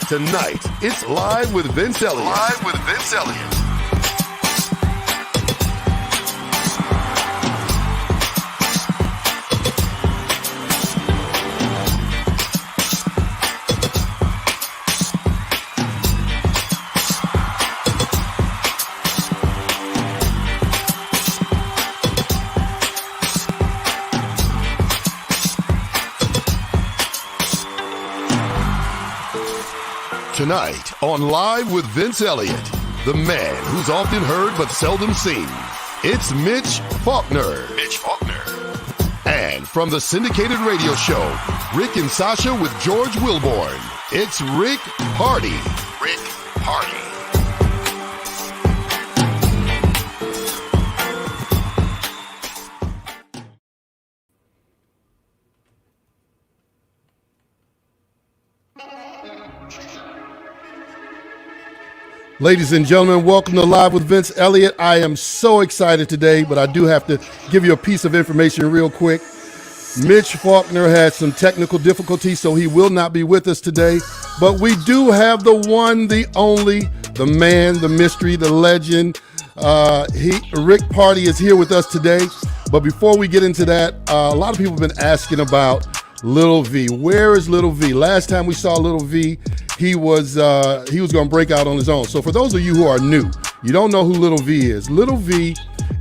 Tonight, it's Live with Vince Elliott. Live with Vince Elliott. Tonight on Live with Vince Elliott, the man who's often heard but seldom seen. It's Mitch Faulkner. Mitch Faulkner. And from the syndicated radio show, Rick and Sasha with George Wilborn, it's Rick Party. Rick Party. Ladies and gentlemen, welcome to Live with Vince Elliott. I am so excited today, but I do have to give you a piece of information real quick. Mitch Faulkner had some technical difficulties, so he will not be with us today. But we do have the one, the only, the man, the mystery, the legend. Rick Party is here with us today. But before we get into that, a lot of people have been asking about Little V. Where is Little V? Last time we saw Little V, he was going to break out on his own. So for those of you who are new, you don't know who Little V is. Little V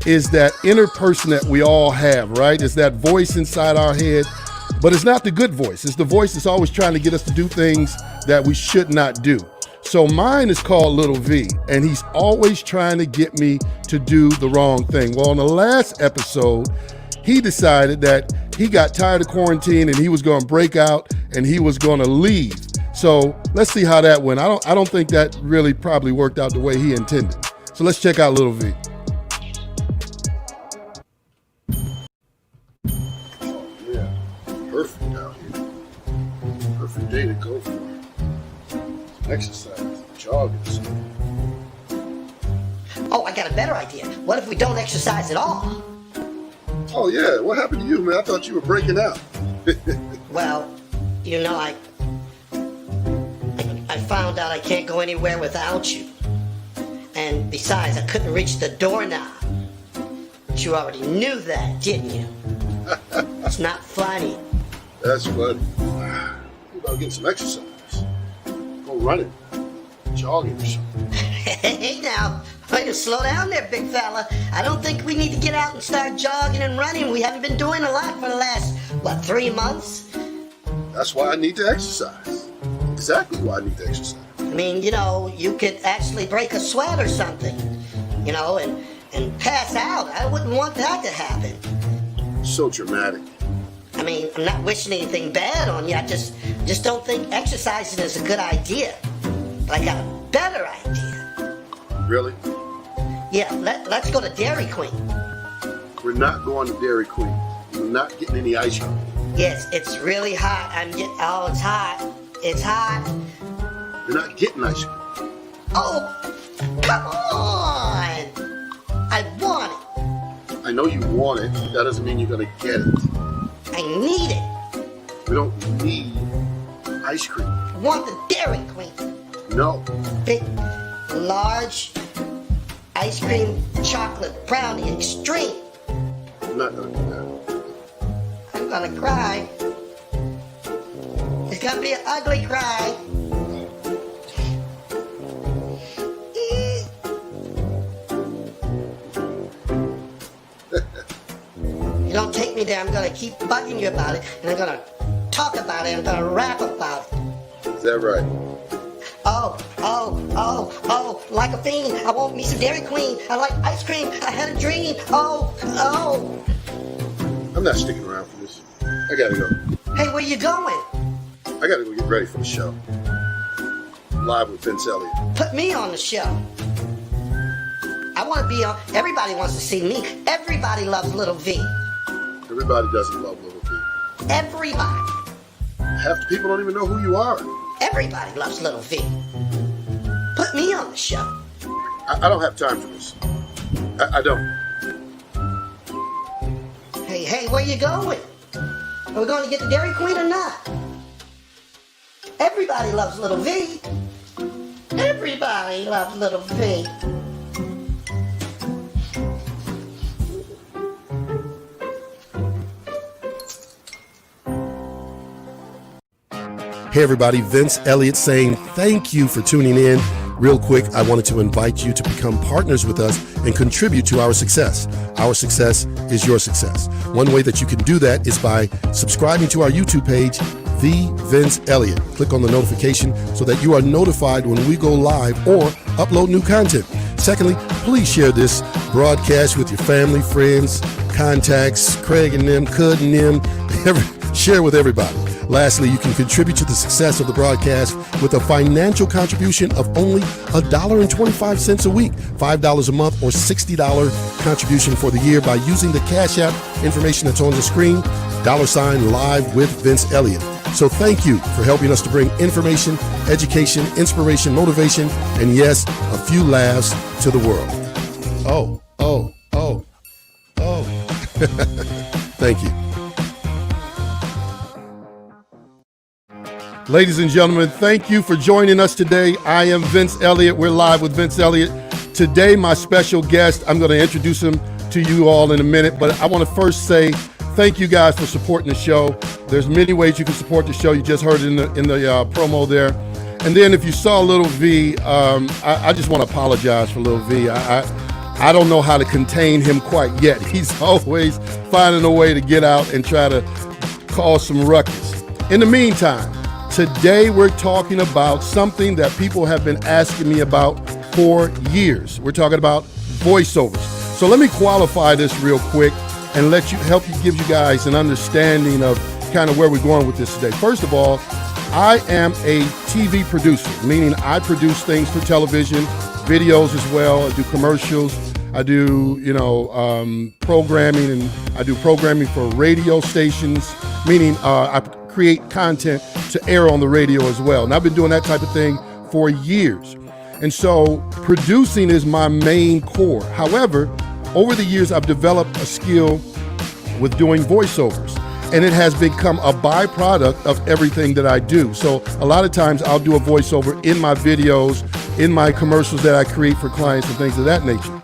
is that inner person that we all have, right? It's that voice inside our head, but it's not the good voice. It's the voice that's always trying to get us to do things that we should not do. So mine is called Little V, and he's always trying to get me to do the wrong thing. Well, in the last episode, he decided that he got tired of quarantine and he was going to break out and he was going to leave. So let's see how that went. I don't think that really probably worked out the way he intended. So let's check out Little V. Yeah, perfect out here. Perfect day to go for exercise, jogging. Oh, I got a better idea. What if we don't exercise at all? Oh yeah, what happened to you, man? I thought you were breaking out. Well, you know, I found out I can't go anywhere without you. And besides, I couldn't reach the doorknob. But you already knew that, didn't you? It's not funny. That's funny. What about getting some exercise? Go running, jogging or something. Hey now, slow down there, big fella. I don't think we need to get out and start jogging and running. We haven't been doing a lot for the last, 3 months? That's why I need to exercise. Exactly why I need to exercise. I mean, you could actually break a sweat or something, and pass out. I wouldn't want that to happen. So dramatic. I mean, I'm not wishing anything bad on you. I just don't think exercising is a good idea. But I got a better idea. Really? Yeah, let's go to Dairy Queen. We're not going to Dairy Queen. We're not getting any ice cream. Yes, it's really hot. It's hot. It's hot. We're not getting ice cream. Oh, come on! I want it. I know you want it, but that doesn't mean you're going to get it. I need it. We don't need ice cream. I want the Dairy Queen. No. Big, large, ice cream, chocolate, brownie, extreme. I'm not going to do that. I'm gonna cry. It's gonna be an ugly cry. You don't take me there, I'm gonna keep bugging you about it, and I'm gonna talk about it, I'm gonna rap about it. Is that right? Oh, like a fiend, I want me some Dairy Queen. I like ice cream, I had a dream. Oh. I'm not sticking around for this. I gotta go. Hey, where you going? I gotta go get ready for the show. Live with Vince Elliott. Put me on the show. I want to be on. Everybody wants to see me. Everybody loves Little V. Everybody doesn't love Little V. Everybody. Half the people don't even know who you are. Everybody loves Little V. Put me on the show. I don't have time for this. I don't. Hey, where you going? Are we going to get the Dairy Queen or not? Everybody loves Little V. Everybody loves Little V. Hey everybody, Vince Elliott saying thank you for tuning in. Real quick, I wanted to invite you to become partners with us and contribute to our success. Our success is your success. One way that you can do that is by subscribing to our YouTube page, The Vince Elliott. Click on the notification so that you are notified when we go live or upload new content. Secondly, please share this broadcast with your family, friends, contacts, Craig and them, Cud and them, share with everybody. Lastly, you can contribute to the success of the broadcast with a financial contribution of only $1.25 a week, $5 a month, or $60 contribution for the year by using the Cash App information that's on the screen, $Live with Vince Elliott. So thank you for helping us to bring information, education, inspiration, motivation, and yes, a few laughs to the world. Oh. Thank you. Ladies and gentlemen, thank you for joining us today. I am Vince Elliott. We're live with Vince Elliott. Today, my special guest, I'm going to introduce him to you all in a minute, but I want to first say thank you guys for supporting the show. There's many ways you can support the show. You just heard it in the promo there. And then if you saw Little V, I just want to apologize for Little V. I don't know how to contain him quite yet. He's always finding a way to get out and try to cause some ruckus. In the meantime, today we're talking about something that people have been asking me about for years. We're talking about voiceovers. So let me qualify this real quick and help give you guys an understanding of kind of where we're going with this today. First of all, I am a TV producer, meaning I produce things for television, videos as well. I do commercials. I do, programming, and I do programming for radio stations, meaning I create content to air on the radio as well. And I've been doing that type of thing for years. And so producing is my main core. However, over the years, I've developed a skill with doing voiceovers, and it has become a byproduct of everything that I do. So a lot of times I'll do a voiceover in my videos, in my commercials that I create for clients and things of that nature.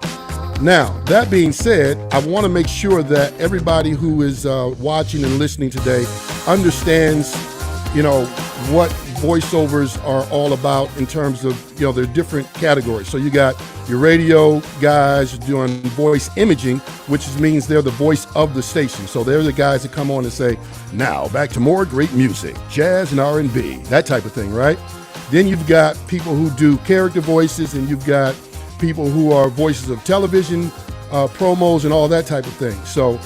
Now, that being said, I want to make sure that everybody who is watching and listening today understands, what voiceovers are all about in terms of, their different categories. So you got your radio guys doing voice imaging, which means they're the voice of the station. So they're the guys that come on and say, now back to more great music, jazz and R&B, that type of thing, right? Then you've got people who do character voices, and you've got people who are voices of television, promos, and all that type of thing. So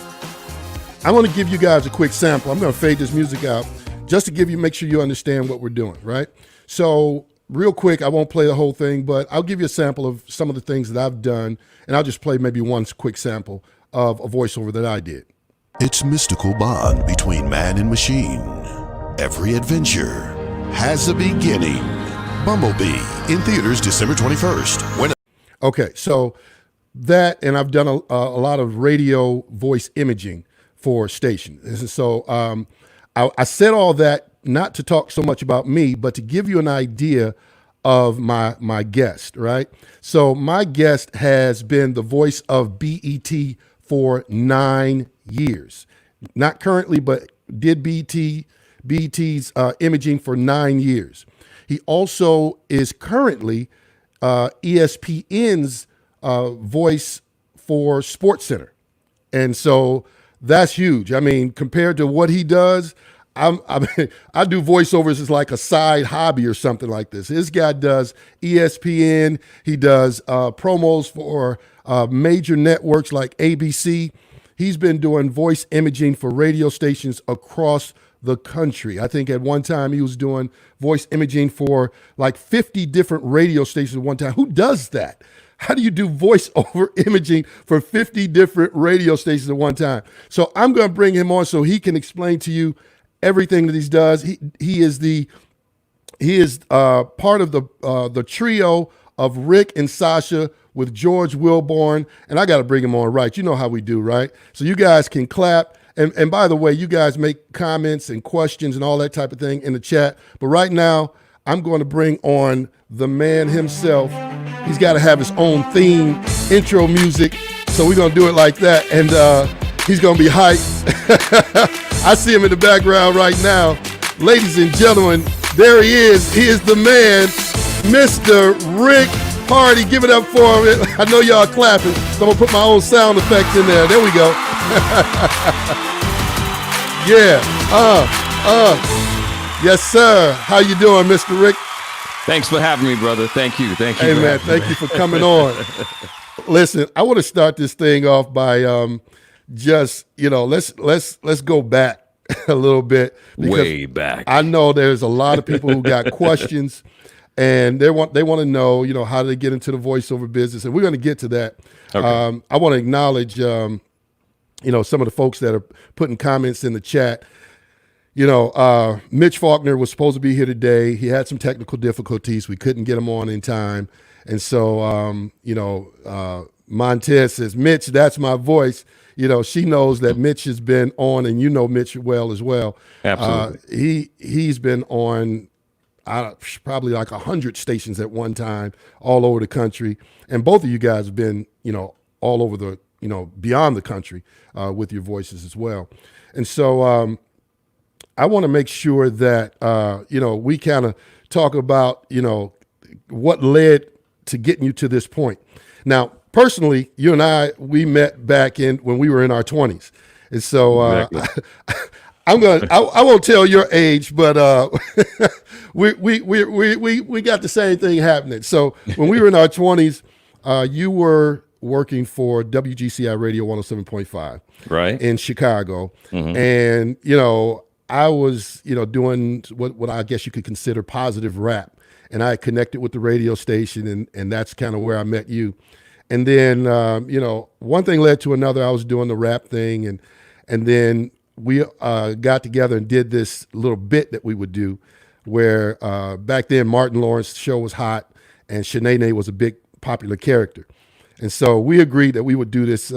I'm going to give you guys a quick sample. I'm going to fade this music out just to make sure you understand what we're doing, right? So real quick, I won't play the whole thing, but I'll give you a sample of some of the things that I've done, and I'll just play maybe one quick sample of a voiceover that I did. It's mystical bond between man and machine. Every adventure has a beginning. Bumblebee in theaters December 21st. Okay, so that, and I've done a lot of radio voice imaging for stations. And so I said all that not to talk so much about me, but to give you an idea of my guest, right? So my guest has been the voice of BET for 9 years. Not currently, but did BET's imaging for 9 years. He also is currently ESPN's voice for Sports Center. And so that's huge. I mean, compared to what he does, I do voiceovers as like a side hobby or something like this. This guy does ESPN. He does promos for major networks like ABC. He's been doing voice imaging for radio stations across the country. I think at one time he was doing voice imaging for like 50 different radio stations at one time. Who does that? How do you do voice over imaging for 50 different radio stations at one time? So I'm going to bring him on so he can explain to you everything that he does. He is part of the trio of Rick and Sasha with George Wilborn, and I got to bring him on right. You know how we do, right? So you guys can clap And by the way, you guys make comments and questions and all that type of thing in the chat. But right now, I'm going to bring on the man himself. He's got to have his own theme, intro music. So we're going to do it like that. And he's going to be hyped. I see him in the background right now. Ladies and gentlemen, there he is. He is the man, Mr. Rick Party. Give it up for him. I know y'all clapping, so I'm going to put my own sound effect in there. There we go. Yeah. Yes, sir. How you doing, Mr. Rick? Thanks for having me, brother. Thank you. Hey, man, thank you for coming on. Listen, I want to start this thing off by just, let's go back a little bit. Way back. I know there's a lot of people who got questions, and they want to know, how do they get into the voiceover business, and we're going to get to that. Okay. I want to acknowledge, some of the folks that are putting comments in the chat. Mitch Faulkner was supposed to be here today. He had some technical difficulties. We couldn't get him on in time. And so, Montez says, Mitch, that's my voice. She knows that Mitch has been on, and Mitch well as well. Absolutely. He's been on probably like 100 stations at one time all over the country. And both of you guys have been, all over the, beyond the country with your voices as well. And so I want to make sure that, we kind of talk about, what led to getting you to this point. Now, personally, you and I, we met back when we were in our 20s. And so exactly. I won't tell your age, but we got the same thing happening. So when we were in our 20s, you were working for WGCI Radio 107.5 right in Chicago. Mm-hmm. And, I was, doing what I guess you could consider positive rap. And I connected with the radio station, and that's kind of where I met you. And then, one thing led to another. I was doing the rap thing, and then we got together and did this little bit that we would do where back then Martin Lawrence's show was hot, and Shanae was a big popular character. And so we agreed that we would do this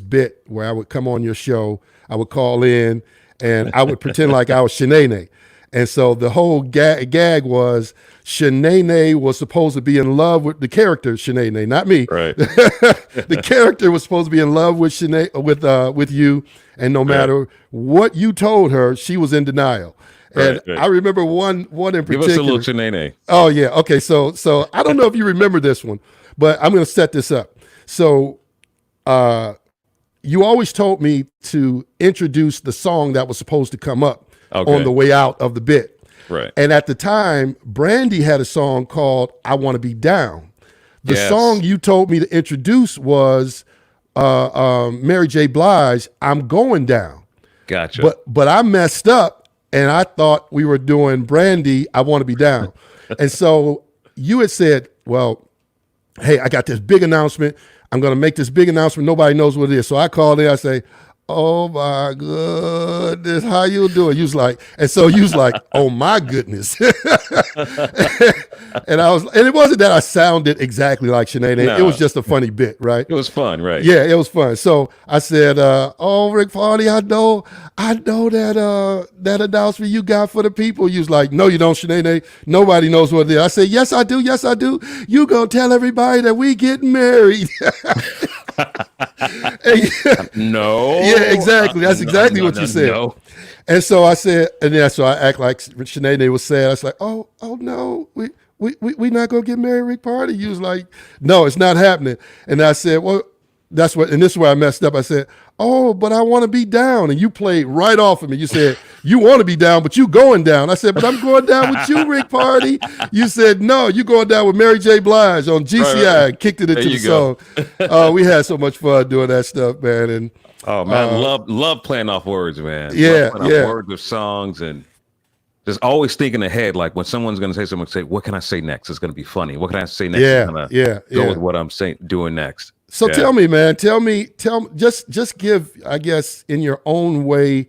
bit where I would come on your show, I would call in, and I would pretend like I was Shanae. And so the whole gag was Shanae was supposed to be in love with the character Shanae, not me. Right. The character was supposed to be in love with Shanae, with you, and no matter what you told her, she was in denial. And right. I remember one in particular. Give us a little Shanae. Oh yeah, okay. So I don't know if you remember this one, but I'm going to set this up. So, you always told me to introduce the song that was supposed to come up on the way out of the bit. Right. And at the time, Brandy had a song called I Want to Be Down. The song you told me to introduce was Mary J. Blige, I'm Going Down. Gotcha. But I messed up, and I thought we were doing Brandy, I Want to Be Down. And so you had said, well, hey, I got this big announcement. I'm going to make this big announcement. Nobody knows what it is. So I called in. I say, oh my goodness, how you doing? You was like, oh my goodness. And it wasn't that I sounded exactly like Shanae. No. It was just a funny bit, right? It was fun, right? Yeah, it was fun. So I said, oh, Rick Party, I know that announcement you got for the people. You was like, no, you don't, Shanae. Nobody knows what it is. I said, yes, I do. Yes, I do. You go tell everybody that we getting married. No. Yeah, exactly. That's exactly what you said. No. And so I said, so I act like Shanae was saying, I was like, oh no, we not gonna get married, Rick Party. You was like, no, it's not happening. And I said, well, and this is where I messed up. I said, oh, but I want to be down. And you played right off of me. You said, you want to be down, but you going down. I said, but I'm going down with you, Rick Party. You said, no, you going down with Mary J. Blige on GCI. Right. Kicked it into the song. We had so much fun doing that stuff, man. And oh man, love playing off words, man. Yeah, off words with songs, and just always thinking ahead. Like when someone's going to say something, say, what can I say next? It's going to be funny. What can I say next? Go with what I'm doing next. So tell me, man, just give, I guess, in your own way,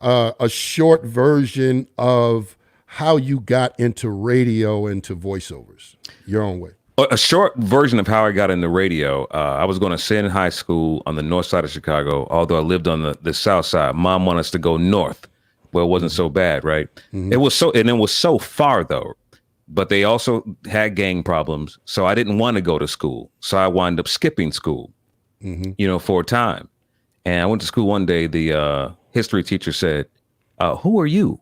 a short version of how you got into radio and to voiceovers, your own way. A short version of how I got into radio. I was going to send high school on the north side of Chicago, although I lived on the south side. Mom wanted us to go north, where it wasn't so bad, right? It was so far though. But they also had gang problems, so I didn't want to go to school. So I wound up skipping school, for a time. And I went to school one day. The history teacher said, "Who are you?"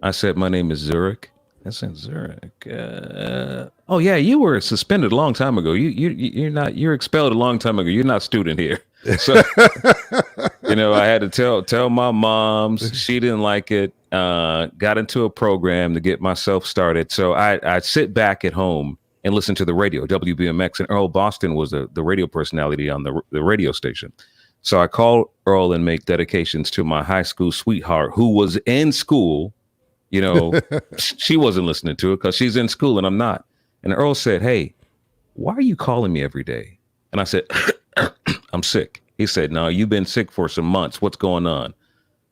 I said, "My name is Zurich." I said, "Zurich. Oh yeah, you were suspended a long time ago. You're expelled a long time ago. You're not a student here." So I had to tell my mom. She didn't like it. Got into a program to get myself started. So I'd sit back at home and listen to the radio, WBMX, and Earl Boston was the radio personality on the radio station. So I called Earl and make dedications to my high school sweetheart who was in school. She wasn't listening to it because she's in school and I'm not. And Earl said, "Hey, why are you calling me every day?" And I said, "I'm sick." He said, "No, you've been sick for some months. What's going on?"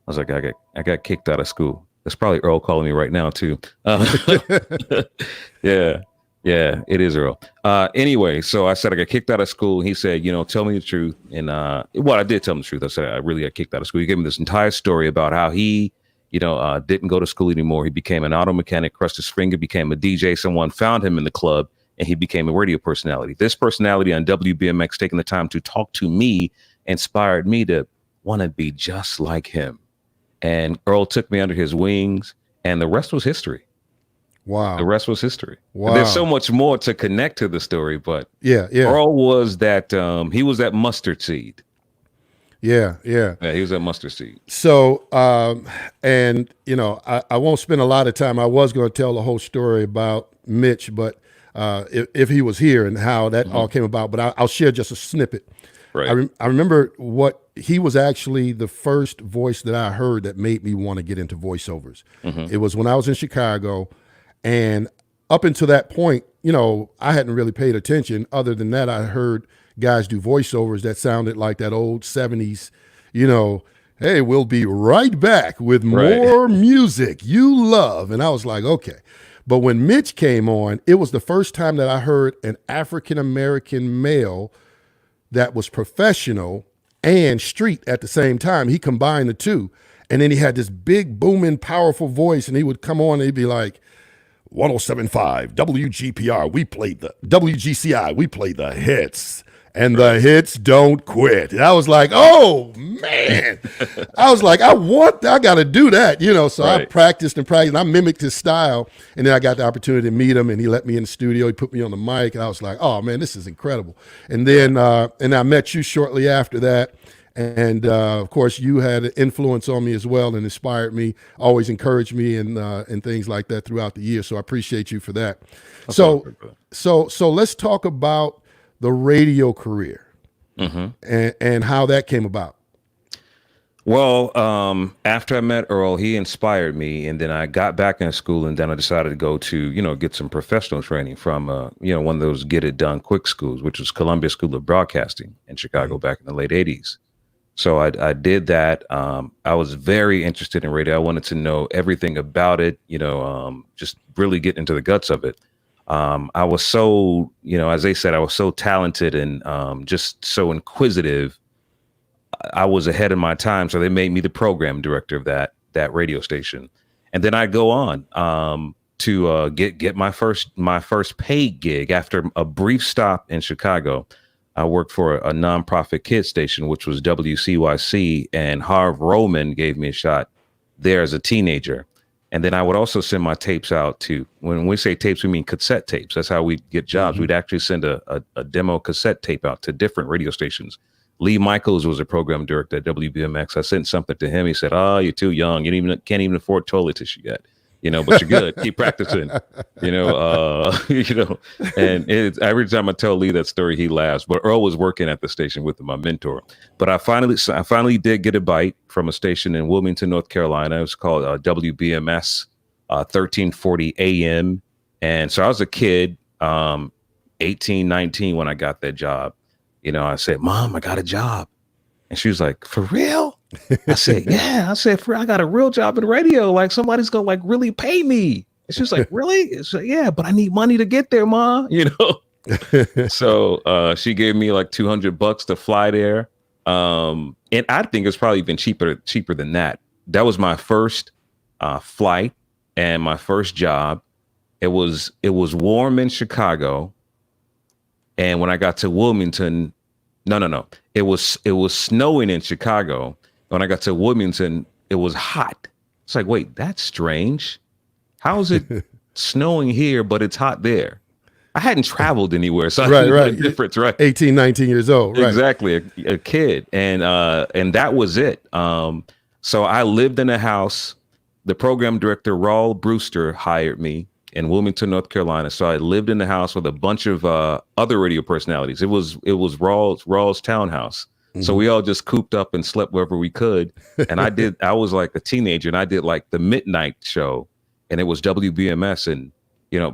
I was like, I got kicked out of school. That's probably Earl calling me right now too. Yeah, it is Earl. Anyway, so I said I got kicked out of school. He said, "Tell me the truth." And I did tell him the truth. I said I really got kicked out of school. He gave me this entire story about how he didn't go to school anymore. He became an auto mechanic, crushed his finger, became a DJ. Someone found him in the club and he became a radio personality. This personality on WBMX taking the time to talk to me inspired me to want to be just like him. And Earl took me under his wings and the rest was history. Wow. The rest was history. Wow. There's so much more to connect to the story, but yeah. Earl was that, he was that mustard seed. Yeah. He was that mustard seed. So, I won't spend a lot of time. I was going to tell the whole story about Mitch, but if he was here and how that all came about, but I'll share just a snippet. Right. I remember he was actually the first voice that I heard that made me want to get into voiceovers. It was when I was in Chicago, and up until that point, I hadn't really paid attention. Other than that, I heard guys do voiceovers that sounded like that old 70s, "Hey, we'll be right back with more music you love." And I was like, okay. But when Mitch came on, it was the first time that I heard an African-American male that was professional and street at the same time. He combined the two. And then he had this big, booming, powerful voice, and he would come on and he'd be like, 107.5 WGPR, we played the WGCI, we played the hits. And the hits don't quit. And I was like, oh man. I was like, I got to do that, So I practiced and I mimicked his style. And then I got the opportunity to meet him and he let me in the studio. He put me on the mic and I was like, oh man, this is incredible. And then, and I met you shortly after that. And of course you had an influence on me as well and inspired me, always encouraged me and things like that throughout the year. So I appreciate you for that. So let's talk about the radio career and how that came about. Well, after I met Earl, he inspired me, and then I got back in school, and then I decided to go to, get some professional training from, one of those get it done quick schools, which was Columbia School of Broadcasting in Chicago back in the late 80s. So I did that. I was very interested in radio. I wanted to know everything about it, just really get into the guts of it. I was so, as they said, I was so talented and just so inquisitive. I was ahead of my time. So they made me the program director of that radio station. And then I go on to get my first paid gig after a brief stop in Chicago. I worked for a nonprofit kid station, which was WCYC, and Harv Roman gave me a shot there as a teenager. And then I would also send my tapes out to, when we say tapes, we mean cassette tapes. That's how we get jobs. We'd actually send a demo cassette tape out to different radio stations. Lee Michaels was a program director at WBMX. I sent something to him. He said, "Oh, you're too young. Can't even afford toilet tissue yet. But you're good. Keep practicing." And every time I tell Lee that story, he laughs. But Earl was working at the station with my mentor. But I finally did get a bite from a station in Wilmington, North Carolina. It was called WBMS 1340 AM. And so I was a kid, 18, 19 when I got that job. I said, "Mom, I got a job." And she was like, "For real?" I said, "Yeah." I said, I got a real job in radio. Like somebody's going to really pay me. And she was like, really? It's like, yeah, but I need money to get there, Ma. So she gave me like $200 to fly there. And I think it's probably even cheaper than that. That was my first flight and my first job. It was warm in Chicago. And when I got to Wilmington, no. It was snowing in Chicago. When I got to Wilmington, it was hot. It's like, wait, that's strange. How is it snowing here, but it's hot there? I hadn't traveled anywhere, so I didn't know the difference, right? 18, 19 years old, right? Exactly, a kid, and that was it. So I lived in a house. The program director, Raul Brewster, hired me in Wilmington, North Carolina. So I lived in the house with a bunch of other radio personalities. It was Rawls townhouse. Mm-hmm. So we all just cooped up and slept wherever we could. And I was like a teenager, and I did like the midnight show, and it was WBMS. And,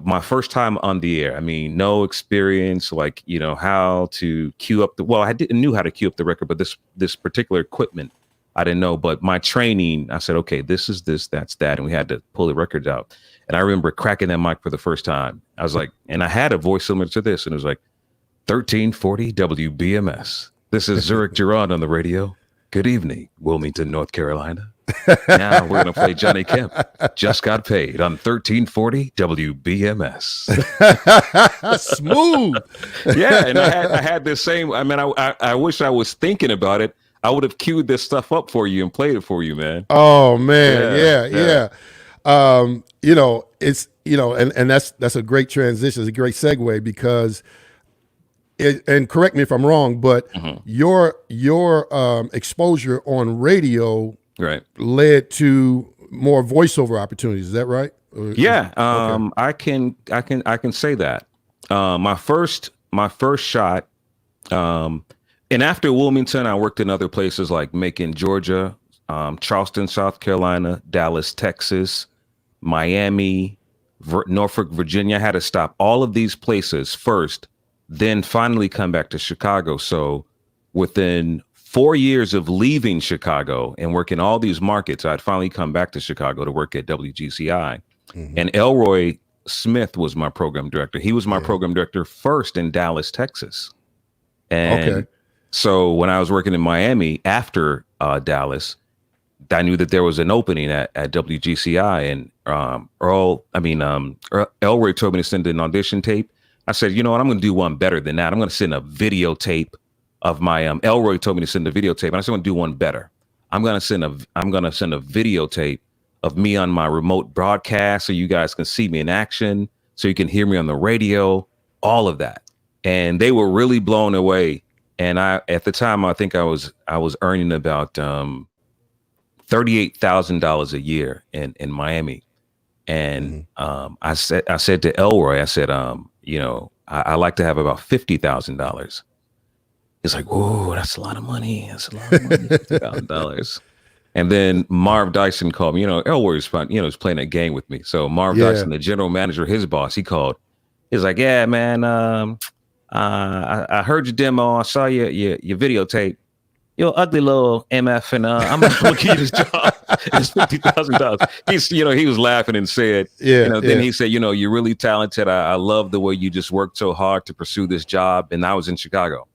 my first time on the air, I mean, no experience, like, how to cue up I knew how to cue up the record, but this particular equipment, I didn't know. But my training, I said, okay, this is this, that's that. And we had to pull the records out. And I remember cracking that mic for the first time. I was like, and I had a voice similar to this, and it was like, 1340 WBMS. This is Zurich Gerard on the radio. Good evening, Wilmington, North Carolina. Now we're going to play Johnny Kemp. Just got paid on 1340 WBMS. Smooth. Yeah, and I had this same. I mean, I wish I was thinking about it. I would have queued this stuff up for you and played it for you, man. Oh man, yeah. It's and that's a great transition. It's a great segue because. And correct me if I'm wrong, but your exposure on radio led to more voiceover opportunities. Is that right? Yeah, okay. I can say that. My first shot, and after Wilmington, I worked in other places like Macon, Georgia, Charleston, South Carolina, Dallas, Texas, Miami, Norfolk, Virginia. I had to stop all of these places first, then finally come back to Chicago. So within 4 years of leaving Chicago and working all these markets, I'd finally come back to Chicago to work at WGCI. Mm-hmm. And Elroy Smith was my program director. He was my program director first in Dallas, Texas. And so when I was working in Miami after Dallas, I knew that there was an opening at WGCI, and Elroy told me to send an audition tape. I said, you know what, I'm going to do one better than that. I'm going to send a videotape of my, Elroy told me to send a videotape, and I said, I'm going to do one better. I'm going to send a videotape of me on my remote broadcast so you guys can see me in action, so you can hear me on the radio, all of that. And they were really blown away. And at the time, I think I was earning about $38,000 a year in Miami. And I said to Elroy, I said, I like to have about $50,000. He's like, "Whoa, that's a lot of money. $50,000. And then Marv Dyson called me. Elroy was was playing a game with me. So Marv Dyson, the general manager, his boss, he called. He's like, "Yeah, man, I heard your demo. I saw your videotape. You're an ugly little MF, and I'm not going to give you this job. It's $50,000. He was laughing and said, then he said, you're really talented. I love the way you just worked so hard to pursue this job. And I was in Chicago.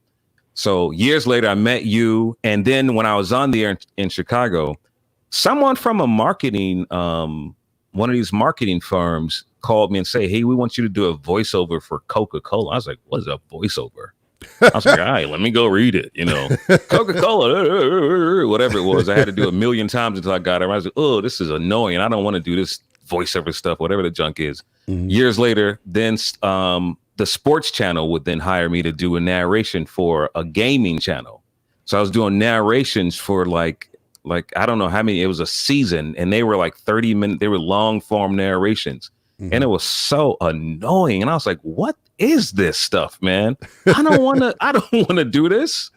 So years later, I met you. And then when I was on the air in Chicago, someone from a marketing, one of these marketing firms called me and say, hey, we want you to do a voiceover for Coca-Cola. I was like, what is a voiceover? I was like, all right, let me go read it. Coca-Cola, whatever it was. I had to do 1 million times until I got it. I was like, oh, this is annoying. I don't want to do this voiceover stuff, whatever the junk is. Mm-hmm. Years later, then the sports channel would then hire me to do a narration for a gaming channel. So I was doing narrations for like I don't know how many. It was a season, and they were like 30-minute. They were long form narrations. Mm-hmm. And it was so annoying. And I was like, what is this stuff, man? I don't want to do this.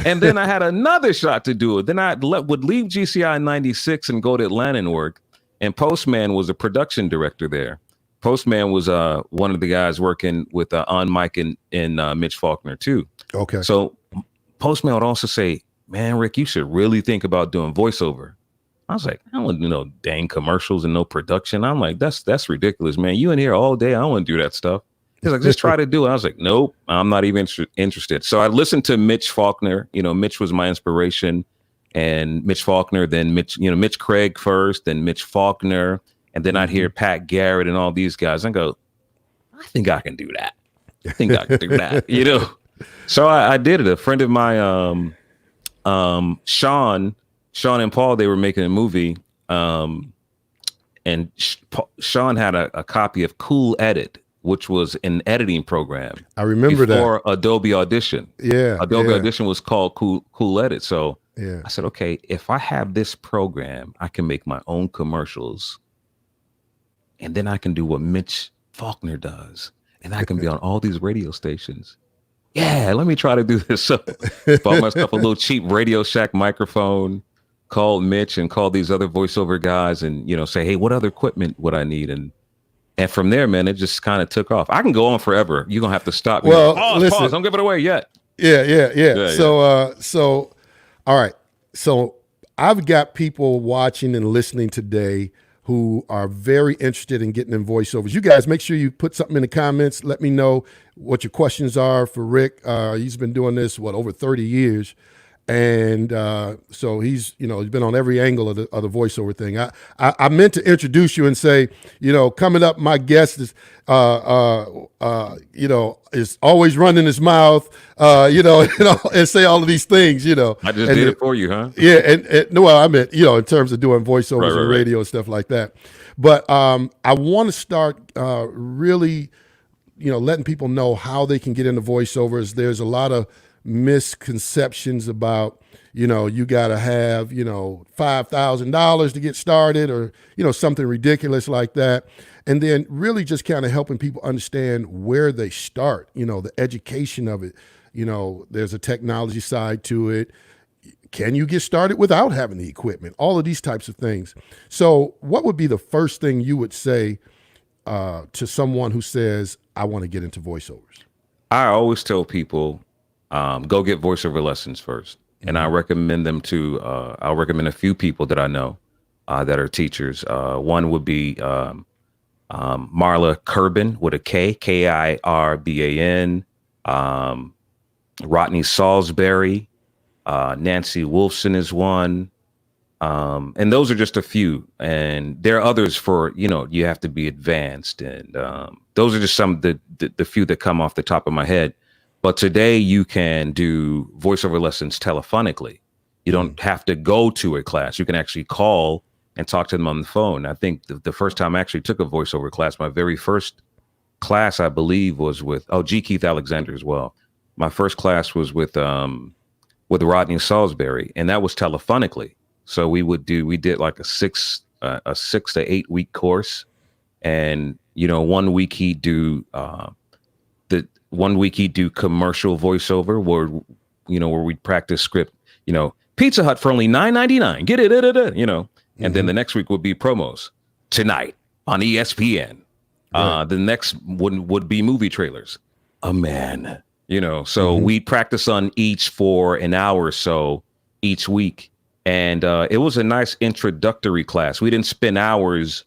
And then I had another shot to do it. Then I would leave GCI in 96 and go to Atlanta and work. And Postman was a production director there. Postman was one of the guys working with On Mike and Mitch Faulkner too. Okay. So Postman would also say, man, Rick, you should really think about doing voiceover. I was like, I don't want to do no dang commercials and no production. I'm like, that's ridiculous, man. You in here all day. I don't want to do that stuff. He's like, just try to do it. I was like, nope, I'm not even interested. So I listened to Mitch Faulkner. You know, Mitch was my inspiration, and Mitch Faulkner, then Mitch Craig first, then Mitch Faulkner, and then I'd hear Pat Garrett and all these guys. I go, I think I can do that. I think I can do that. You know, so I did it. A friend of mine, Sean and Paul, they were making a movie, and Sean had a copy of Cool Edit, which was an editing program. I remember before Adobe Audition. Yeah, Adobe Audition was called Cool Edit. So yeah. I said, okay, if I have this program, I can make my own commercials, and then I can do what Mitch Faulkner does, and I can be on all these radio stations. Yeah, let me try to do this. So bought myself a little cheap Radio Shack microphone, called Mitch and called these other voiceover guys, and say, hey, what other equipment would I need? And from there, man, it just kind of took off. I can go on forever. You're gonna have to stop me. Well, Pause. Don't give it away yet. Yeah. So, all right. So I've got people watching and listening today who are very interested in getting in voiceovers. You guys, make sure you put something in the comments. Let me know what your questions are for Rick. He's been doing this, over 30 years. And so he's been on every angle of the voiceover thing. I meant to introduce you and say, coming up, my guest is, is always running his mouth, and say all of these things, I just did it for you, huh? Yeah. And no, I meant, in terms of doing voiceovers and radio and stuff like that. But I want to start really, letting people know how they can get into voiceovers. There's a lot of misconceptions about, you got to have, $5,000 to get started, or, something ridiculous like that. And then really just kind of helping people understand where they start, the education of it. There's a technology side to it. Can you get started without having the equipment? All of these types of things. So what would be the first thing you would say to someone who says, I want to get into voiceovers? I always tell people, go get voiceover lessons first. And I recommend them to, I'll recommend a few people that I know that are teachers. One would be Marla Kirban with a K, Kirban, Rodney Salisbury, Nancy Wolfson is one. And those are just a few. And there are others for, you have to be advanced. And those are just some of the few that come off the top of my head. But today you can do voiceover lessons telephonically. You don't have to go to a class. You can actually call and talk to them on the phone. I think the first time I actually took a voiceover class, my very first class, I believe, was with G. Keith Alexander as well. My first class was with Rodney Salisbury, and that was telephonically. So we did like a 6 to 8 week course, and 1 week he'd do 1 week he'd do commercial voiceover where we'd practice script, Pizza Hut for only $9.99. Get it, and then the next week would be promos tonight on ESPN. Right. The next would be movie trailers. A man, so we'd practice on each for an hour or so each week. And it was a nice introductory class. We didn't spend hours,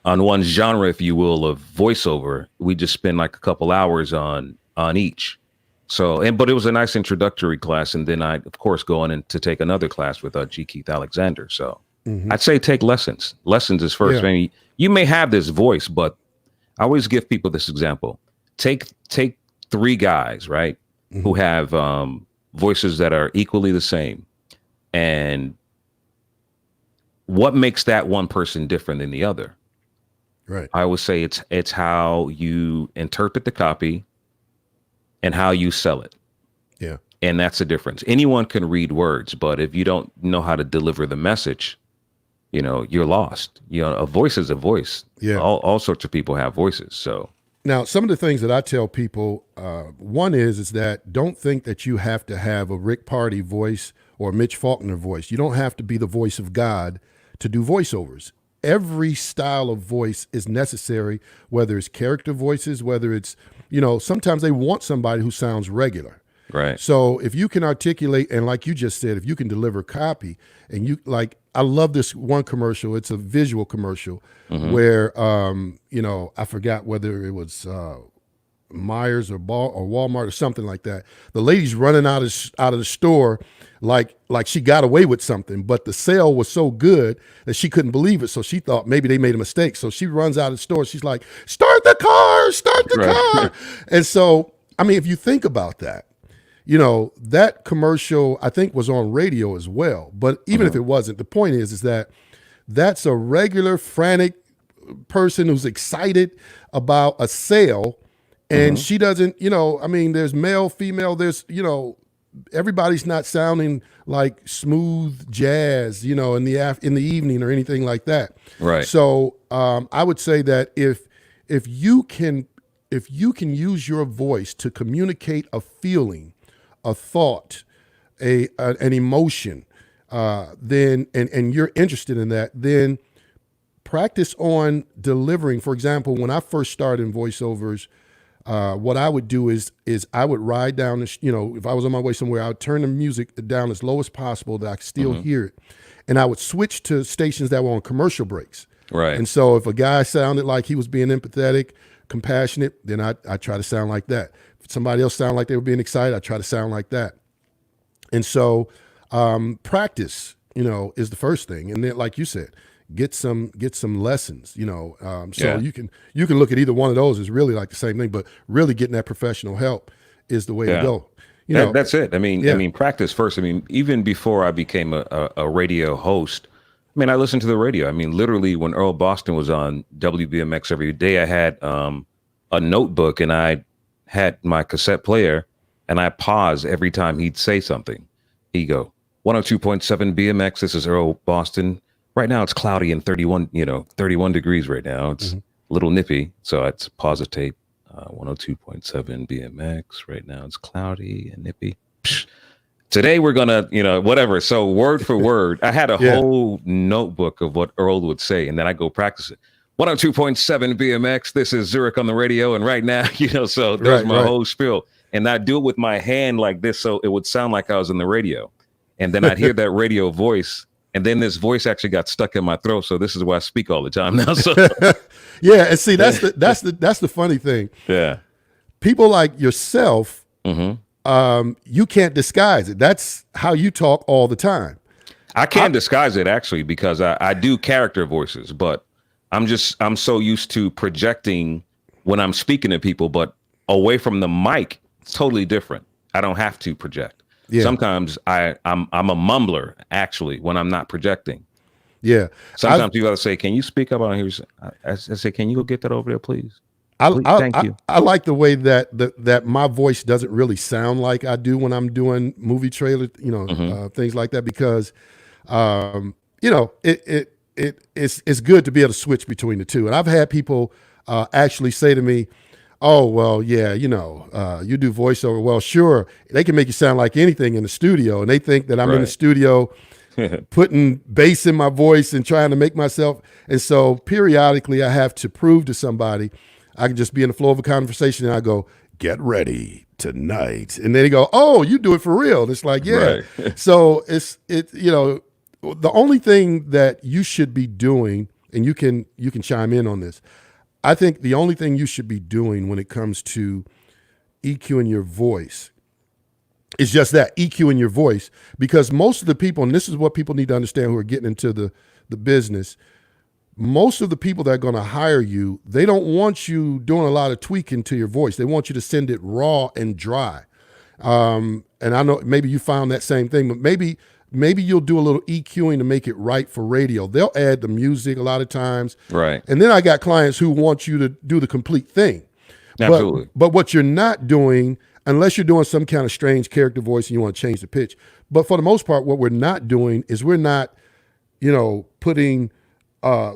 on one genre, if you will, of voiceover. We just spend like a couple hours on each. So, but it was a nice introductory class. And then I, of course, go on to take another class with G. Keith Alexander. So I'd say take lessons. Lessons is first. Yeah. I mean, you may have this voice, but I always give people this example. Take 3 guys, right, who have voices that are equally the same. And what makes that one person different than the other? Right. I would say it's how you interpret the copy and how you sell it. Yeah. And that's the difference. Anyone can read words, but if you don't know how to deliver the message, you're lost. A voice is a voice. Yeah. All sorts of people have voices. So now, some of the things that I tell people, one is that don't think that you have to have a Rick Party voice or a Mitch Faulkner voice. You don't have to be the voice of God to do voiceovers. Every style of voice is necessary, whether it's character voices, whether it's, sometimes they want somebody who sounds regular. Right. So if you can articulate, and like you just said, if you can deliver copy, and you like, I love this one commercial. It's a visual commercial where, you know, I forgot whether it was Myers or Walmart or something like that. The lady's running out of the store like she got away with something, but the sale was so good that she couldn't believe it. So she thought maybe they made a mistake. So she runs out of the store. She's like, start the car. And so, I mean, if you think about that, you know, that commercial I think was on radio as well. But even if it wasn't, the point is that that's a regular frantic person who's excited about a sale. And she doesn't, you know, I mean, there's male, female, there's, you know, everybody's not sounding like smooth jazz, you know, in the evening or anything like that. Right. So I would say that if you can use your voice to communicate a feeling, a thought, an emotion, then and you're interested in that, then practice on delivering. For example, when I first started in voiceovers, what I would do is I would ride down you know, if I was on my way somewhere, I would turn the music down as low as possible that I could still hear it. And I would switch to stations that were on commercial breaks. Right. And so if a guy sounded like he was being empathetic, compassionate, then I try to sound like that. If somebody else sounded like they were being excited, I try to sound like that. And so practice, you know, is the first thing. And then, like you said, get some lessons, you know. So you can look at either one of those as really like the same thing, but really getting that professional help is the way to go. You know, that's it. I mean, practice first. I mean, even before I became a radio host, I mean, I listened to the radio. I mean, literally when Earl Boston was on WBMX every day, I had a notebook and I had my cassette player and I pause every time he'd say something. He'd go, 102.7 BMX, this is Earl Boston. Right now it's cloudy and 31 degrees right now. It's a little nippy. So it's pause the tape. 102.7 BMX. Right now it's cloudy and nippy. Psh. Today we're gonna, you know, whatever. So word for word, I had a whole notebook of what Earl would say, and then I go practice it. 102.7 BMX. This is Zurich on the radio, and right now, you know, so there's my whole spiel, and I do it with my hand like this, so it would sound like I was in the radio, and then I'd hear that radio voice. And then this voice actually got stuck in my throat, so this is why I speak all the time now. So. Yeah, and see, that's the funny thing. Yeah, people like yourself, you can't disguise it. That's how you talk all the time. I can't disguise it actually because I do character voices, but I'm so used to projecting when I'm speaking to people, but away from the mic, it's totally different. I don't have to project. Yeah. Sometimes I'm a mumbler actually when I'm not projecting. Yeah. Sometimes people gotta say, "Can you speak up on here?" I say, "Can you go get that over there, please?" Thank you. I like the way that my voice doesn't really sound like I do when I'm doing movie trailers, you know, things like that, because you know, it's good to be able to switch between the two. And I've had people actually say to me, "Oh, well, yeah, you know, you do voiceover. Well, sure, they can make you sound like anything in the studio." And they think that I'm in the studio putting bass in my voice and trying to make myself. And so periodically I have to prove to somebody. I can just be in the flow of a conversation and I go, "Get ready tonight." And then they go, "Oh, you do it for real." And it's like, yeah. Right. So you know, the only thing that you should be doing, and you can chime in on this, I think the only thing you should be doing when it comes to EQing your voice is just that, EQing your voice, because most of the people, and this is what people need to understand who are getting into the business, most of the people that are going to hire you, they don't want you doing a lot of tweaking to your voice. They want you to send it raw and dry. And I know maybe you found that same thing, but maybe you'll do a little EQing to make it right for radio. They'll add the music a lot of times. Right. And then I got clients who want you to do the complete thing. Absolutely. But what you're not doing, unless you're doing some kind of strange character voice and you want to change the pitch, but for the most part, what we're not doing is we're not, you know, putting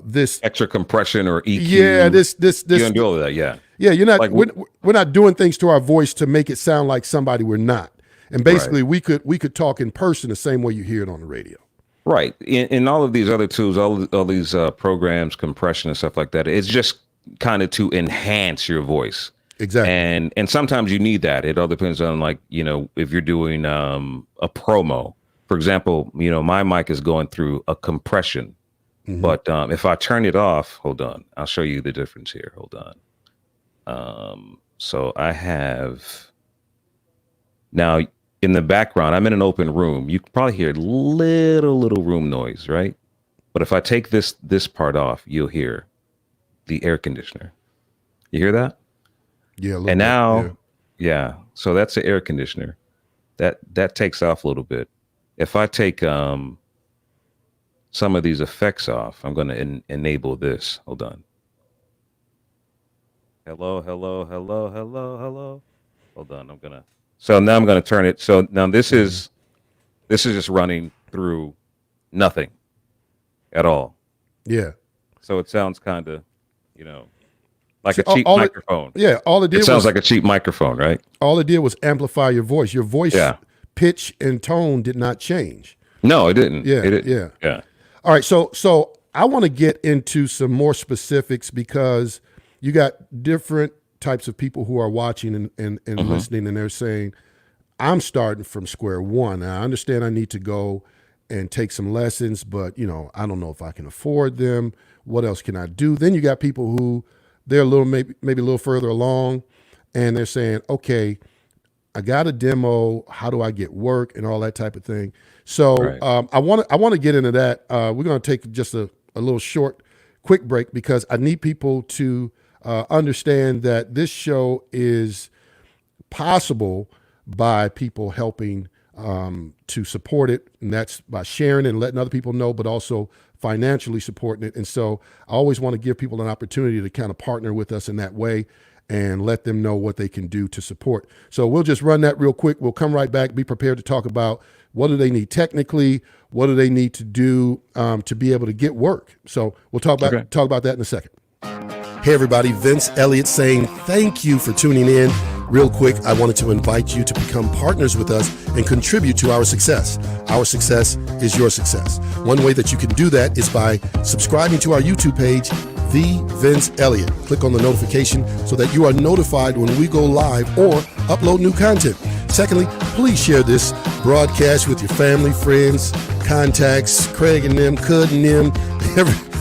this extra compression or EQ. Yeah, this. You don't do all of that, yeah. Yeah, you're not. Like, we're not doing things to our voice to make it sound like somebody we're not. And basically, we could talk in person the same way you hear it on the radio. Right. In all of these other tools, all these programs, compression and stuff like that, it's just kind of to enhance your voice. Exactly. And sometimes you need that. It all depends on, like, if you're doing a promo. For example, my mic is going through a compression, but if I turn it off, hold on, I'll show you the difference here. Hold on. So I have now in the background, I'm in an open room. You can probably hear little room noise, right? But if I take this part off, you'll hear the air conditioner. You hear that? Yeah. And now, yeah. So that's the air conditioner. That takes off a little bit. If I take some of these effects off, I'm going to enable this. Hold on. Hello. Hold on. So now I'm going to turn it. So now this is just running through nothing at all. Yeah. So it sounds kind of, like a cheap microphone. All it did it sounds like a cheap microphone, right? All it did was amplify your voice. Your voice pitch and tone did not change. No, it didn't. Yeah. All right. So I want to get into some more specifics because you got different types of people who are watching and listening, and they're saying, I'm starting from square one. Now, I understand I need to go and take some lessons, but I don't know if I can afford them. What else can I do? Then you got people who they're a little maybe a little further along, and they're saying, okay, I got a demo. How do I get work and all that type of thing? So I want to get into that. We're going to take just a little short, quick break because I need people to understand that this show is possible by people helping to support it, and that's by sharing and letting other people know, but also financially supporting it. And so I always want to give people an opportunity to kind of partner with us in that way and let them know what they can do to support. So we'll just run that real quick. We'll come right back, be prepared to talk about what do they need technically, what do they need to do to be able to get work. So we'll talk about that in a second. Hey everybody, Vince Elliott saying thank you for tuning in. Real quick, I wanted to invite you to become partners with us and contribute to our success. Our success is your success. One way that you can do that is by subscribing to our YouTube page, The Vince Elliott. Click on the notification so that you are notified when we go live or upload new content. Secondly, please share this broadcast with your family, friends, contacts, Craig and them, Cud and them,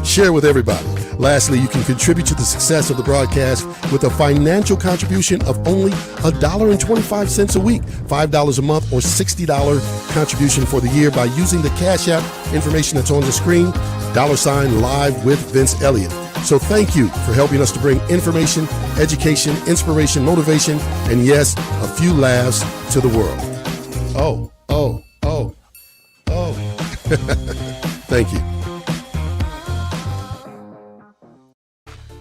share with everybody. Lastly, you can contribute to the success of the broadcast with a financial contribution of only $1.25 a week, $5 a month, or $60 contribution for the year by using the Cash App information that's on the screen, $ live with Vince Elliott. So thank you for helping us to bring information, education, inspiration, motivation, and yes, a few laughs to the world. Oh. Thank you.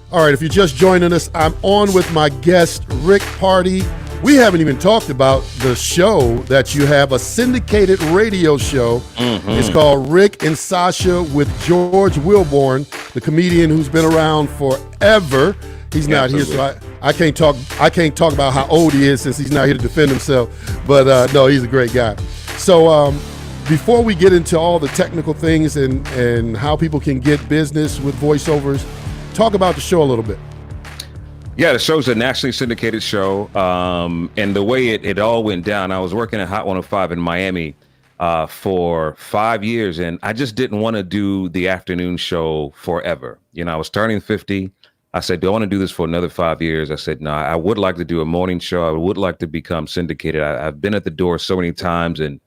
All right, if you're just joining us, I'm on with my guest, Rick Party. We haven't even talked about the show that you have, a syndicated radio show. It's called Rick and Sasha with George Wilborn, the comedian who's been around forever. He's not here, so I can't talk about how old he is since he's not here to defend himself. But no, he's a great guy. So before we get into all the technical things and how people can get business with voiceovers, talk about the show a little bit. Yeah, the show's a nationally syndicated show. And the way it all went down, I was working at Hot 105 in Miami for 5 years, and I just didn't want to do the afternoon show forever. I was turning 50. I said, do I want to do this for another 5 years? I said, no, I would like to do a morning show. I would like to become syndicated. I've been at the door so many times, and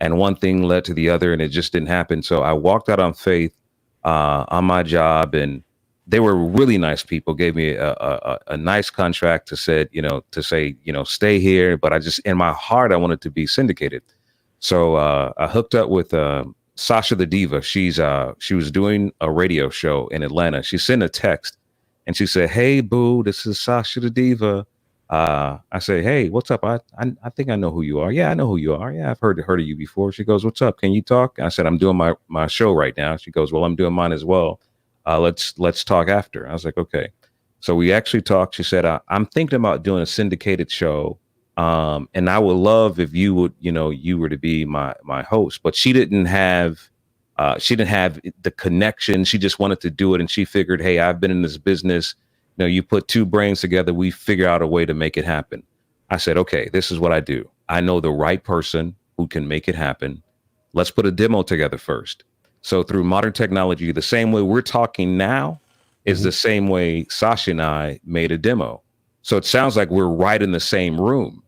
one thing led to the other, and it just didn't happen. So I walked out on faith on my job, and they were really nice people, gave me a nice contract to say, stay here. But I just, in my heart, I wanted to be syndicated. So I hooked up with Sasha the Diva. She was doing a radio show in Atlanta. She sent a text and she said, "Hey, boo, this is Sasha the Diva." I say, "Hey, what's up? I think I know who you are." "Yeah, I know who you are. Yeah, I've heard of you before." She goes, "What's up? Can you talk?" I said, "I'm doing my show right now." She goes, "Well, I'm doing mine as well. Let's talk after." I was like, okay. So we actually talked. She said, I'm thinking about doing a syndicated show. And I would love if you would, you were to be my host, but she didn't have the connection. She just wanted to do it. And she figured, hey, I've been in this business, You know, you put two brains together, we figure out a way to make it happen. I said, okay, this is what I do. I know the right person who can make it happen. Let's put a demo together first. So through modern technology, the same way we're talking now is the same way Sasha and I made a demo. So it sounds like we're right in the same room.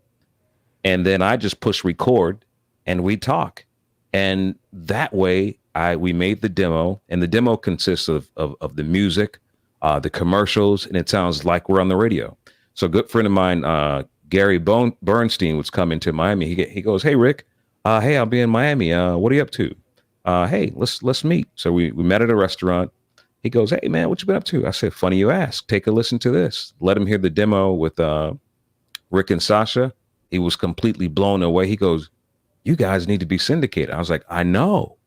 And then I just push record and we talk. And that way we made the demo, and the demo consists of the music, the commercials, and it sounds like we're on the radio. So a good friend of mine, Gary Bernstein, was coming to Miami. He goes, hey, Rick, hey, I'll be in Miami. What are you up to? Hey, let's meet. So we met at a restaurant. He goes, hey, man, what you been up to? I said, funny you ask. Take a listen to this. Let him hear the demo with Rick and Sasha. He was completely blown away. He goes, you guys need to be syndicated. I was like, I know.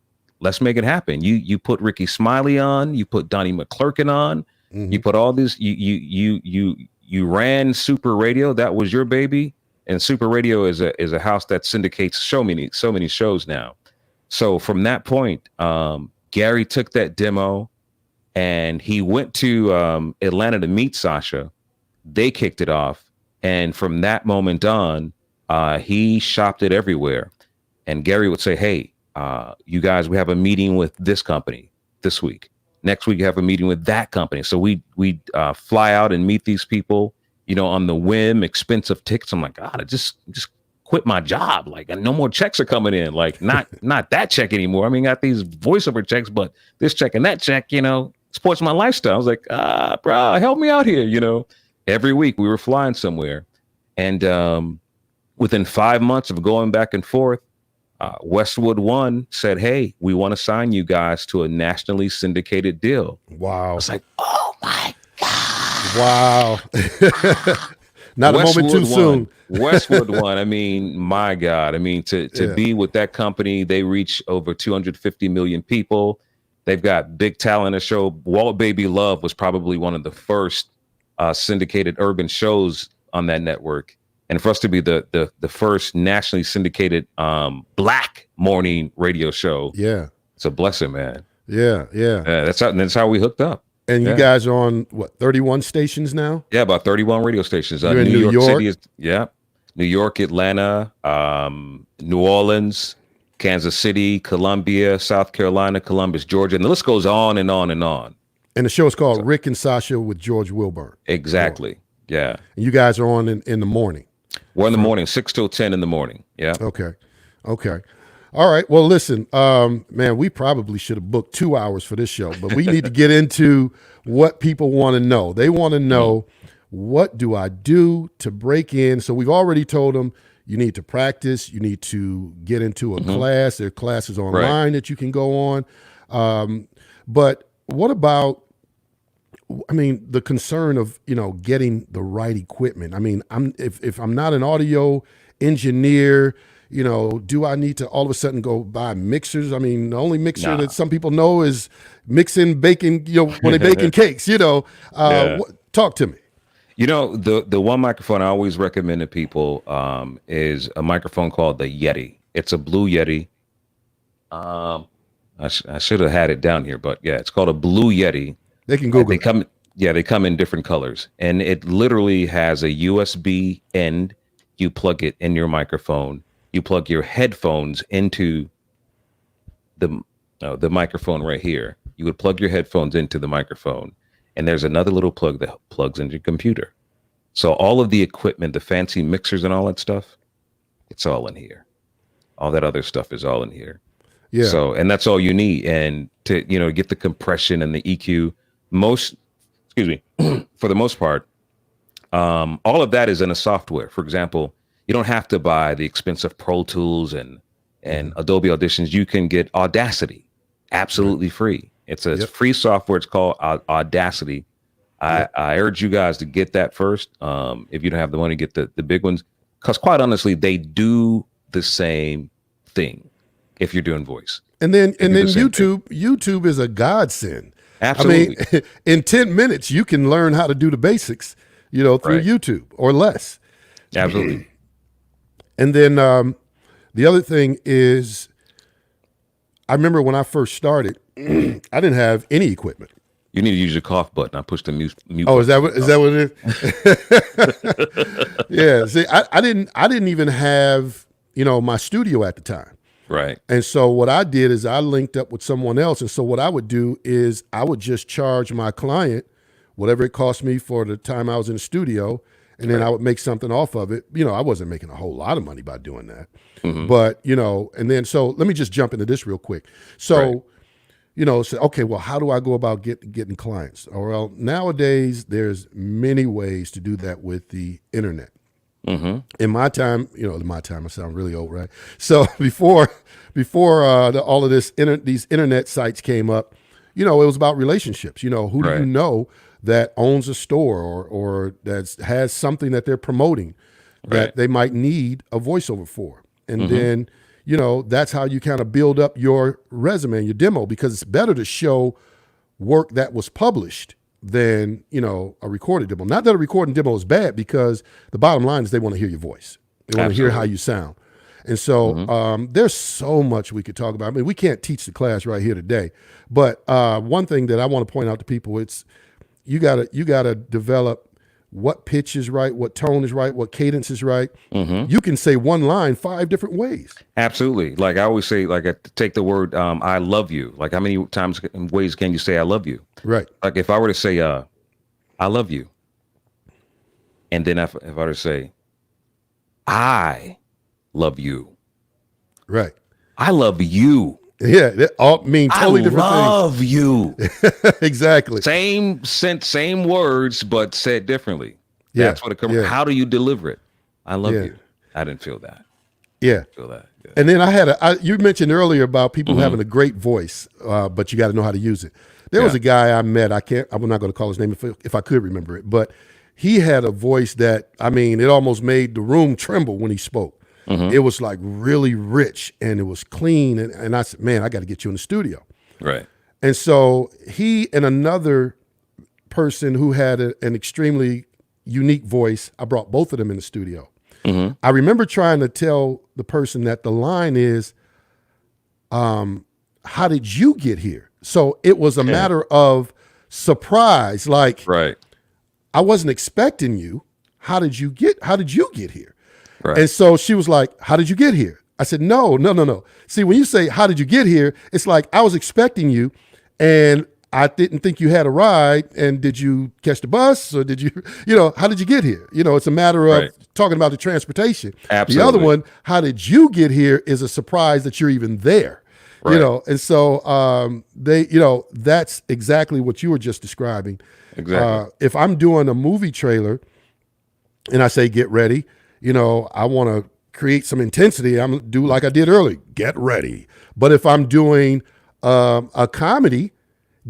Let's make it happen. You put Ricky Smiley on. You put Donnie McClurkin on. You put all this. You ran Super Radio. That was your baby. And Super Radio is a house that syndicates so many shows now. So from that point, Gary took that demo and he went to Atlanta to meet Sasha. They kicked it off. And from that moment on, he shopped it everywhere. And Gary would say, hey, you guys, we have a meeting with this company this week. Next week, you have a meeting with that company. So we fly out and meet these people, you know, on the whim, expensive tickets. I'm like, God, I just quit my job. Like, no more checks are coming in. Like, not that check anymore. I mean, got these voiceover checks, but this check and that check, you know, supports my lifestyle. I was like, bro, help me out here. You know, every week we were flying somewhere. And within 5 months of going back and forth, Westwood One said, hey, we want to sign you guys to a nationally syndicated deal. Wow. I was like, oh my God. Wow. Not Westwood a moment too soon. Westwood One. I mean, my God. I mean, to be with that company, they reach over 250 million people. They've got big talent. A show, Walt Baby Love was probably one of the first syndicated urban shows on that network. And for us to be the first nationally syndicated Black morning radio show, it's a blessing, man. That's how we hooked up. And you guys are on what, 31 stations now? Yeah, about 31 radio stations. You're in New York City New York, Atlanta, New Orleans, Kansas City, Columbia, South Carolina, Columbus, Georgia, and the list goes on and on and on. And the show is called Rick and Sasha with George Wilburn. Exactly. Yeah. And you guys are on in the morning. We're in the morning, 6 till 10 in the morning. Yeah. Okay. All right. Well, listen, man, we probably should have booked 2 hours for this show, but we need to get into what people want to know. They want to know, what do I do to break in? So we've already told them you need to practice. You need to get into a class. There are classes online that you can go on. But what about, I mean, the concern of, you know, getting the right equipment? I mean, if I'm not an audio engineer, you know, do I need to all of a sudden go buy mixers? I mean, the only mixer that some people know is mixing baking, you know, when they're baking cakes, you know. Talk to me. You know, the one microphone I always recommend to people is a microphone called the Yeti. It's a Blue Yeti. I should have had it down here, but yeah, it's called a Blue Yeti. They can Google. They come in different colors, and it literally has a USB end. You plug it in your microphone. You plug your headphones into the microphone right here. You would plug your headphones into the microphone, and there's another little plug that plugs into your computer. So all of the equipment, the fancy mixers and all that stuff, it's all in here. All that other stuff is all in here. Yeah. So, and that's all you need. And to, you know, get the compression and the EQ, for the most part, all of that is in a software. For example, you don't have to buy the expensive Pro Tools and Adobe Auditions. You can get Audacity absolutely free. It's a free software. It's called Audacity. I urge you guys to get that first. If you don't have the money, get the big ones, because quite honestly, they do the same thing if you're doing voice. And then YouTube is a godsend. Absolutely. I mean, in 10 minutes, you can learn how to do the basics, you know, through YouTube or less. Absolutely. And then the other thing is, I remember when I first started, I didn't have any equipment. You need to use your cough button. I pushed the mute. Oh, is that what it is? Yeah. See, I didn't even have, my studio at the time. Right. And so what I did is I linked up with someone else. And so what I would do is I would just charge my client whatever it cost me for the time I was in the studio. And then I would make something off of it. I wasn't making a whole lot of money by doing that. But, and then, so let me just jump into this real quick. So, say, okay, well, how do I go about getting clients? Well, nowadays there's many ways to do that with the internet. In my time, I sound really old, right? So before all of this, these internet sites came up, it was about relationships. Who do you know that owns a store or that has something that they're promoting that they might need a voiceover for? And then, that's how you kind of build up your resume and your demo, because it's better to show work that was published than, a recorded demo. Not that a recorded demo is bad, because the bottom line is they want to hear your voice. They want to hear how you sound. And so there's so much we could talk about. I mean, we can't teach the class right here today. But one thing that I want to point out to people, it's you gotta develop what pitch is right, what tone is right, what cadence is right. You can say one line 5 different ways. Absolutely. Like I always say, like take the word I love you. Like how many times and ways can you say I love you? Right. Like if I were to say I love you, and then if I were to say I love you. Right. I love you. Yeah, they all mean totally different things. I love you. Exactly. Same words, but said differently. Yeah. That's what it comes. How do you deliver it? I love you. I didn't feel that. Yeah. Feel that. Yeah. And then you mentioned earlier about people having a great voice, but you got to know how to use it. There was a guy I met. I'm not going to call his name if I could remember it, but he had a voice that, it almost made the room tremble when he spoke. It was like really rich and it was clean. And I said, man, I got to get you in the studio. Right. And so he and another person who had an extremely unique voice, I brought both of them in the studio. I remember trying to tell the person that the line is, how did you get here? So it was a matter of surprise. Like, I wasn't expecting you. How did you get here? Right. And so she was like, how did you get here? I said, no. See, when you say, how did you get here? It's like, I was expecting you and I didn't think you had a ride. And did you catch the bus or did you, how did you get here? It's a matter of talking about the transportation. Absolutely. The other one, how did you get here, is a surprise that you're even there. Right. And so that's exactly what you were just describing. Exactly. If I'm doing a movie trailer and I say, get ready, I want to create some intensity. I'm going to do like I did earlier, get ready. But if I'm doing a comedy,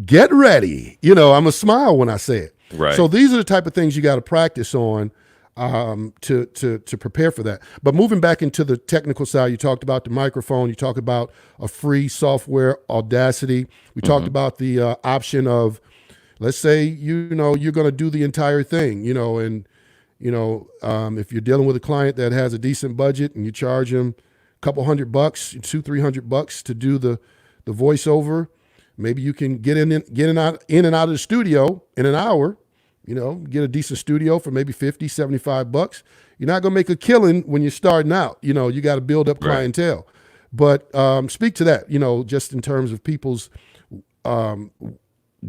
get ready. I'm going to smile when I say it. Right. So these are the type of things you got to practice on to prepare for that. But moving back into the technical side, you talked about the microphone. You talked about a free software, Audacity. We talked about the option of, let's say, you're going to do the entire thing, and if you're dealing with a client that has a decent budget and you charge them a couple $100, $200-300 to do the voiceover, maybe you can get in and out of the studio in an hour, get a decent studio for maybe $50-75. You're not going to make a killing when you're starting out. You got to build up clientele. But speak to that, just in terms of people's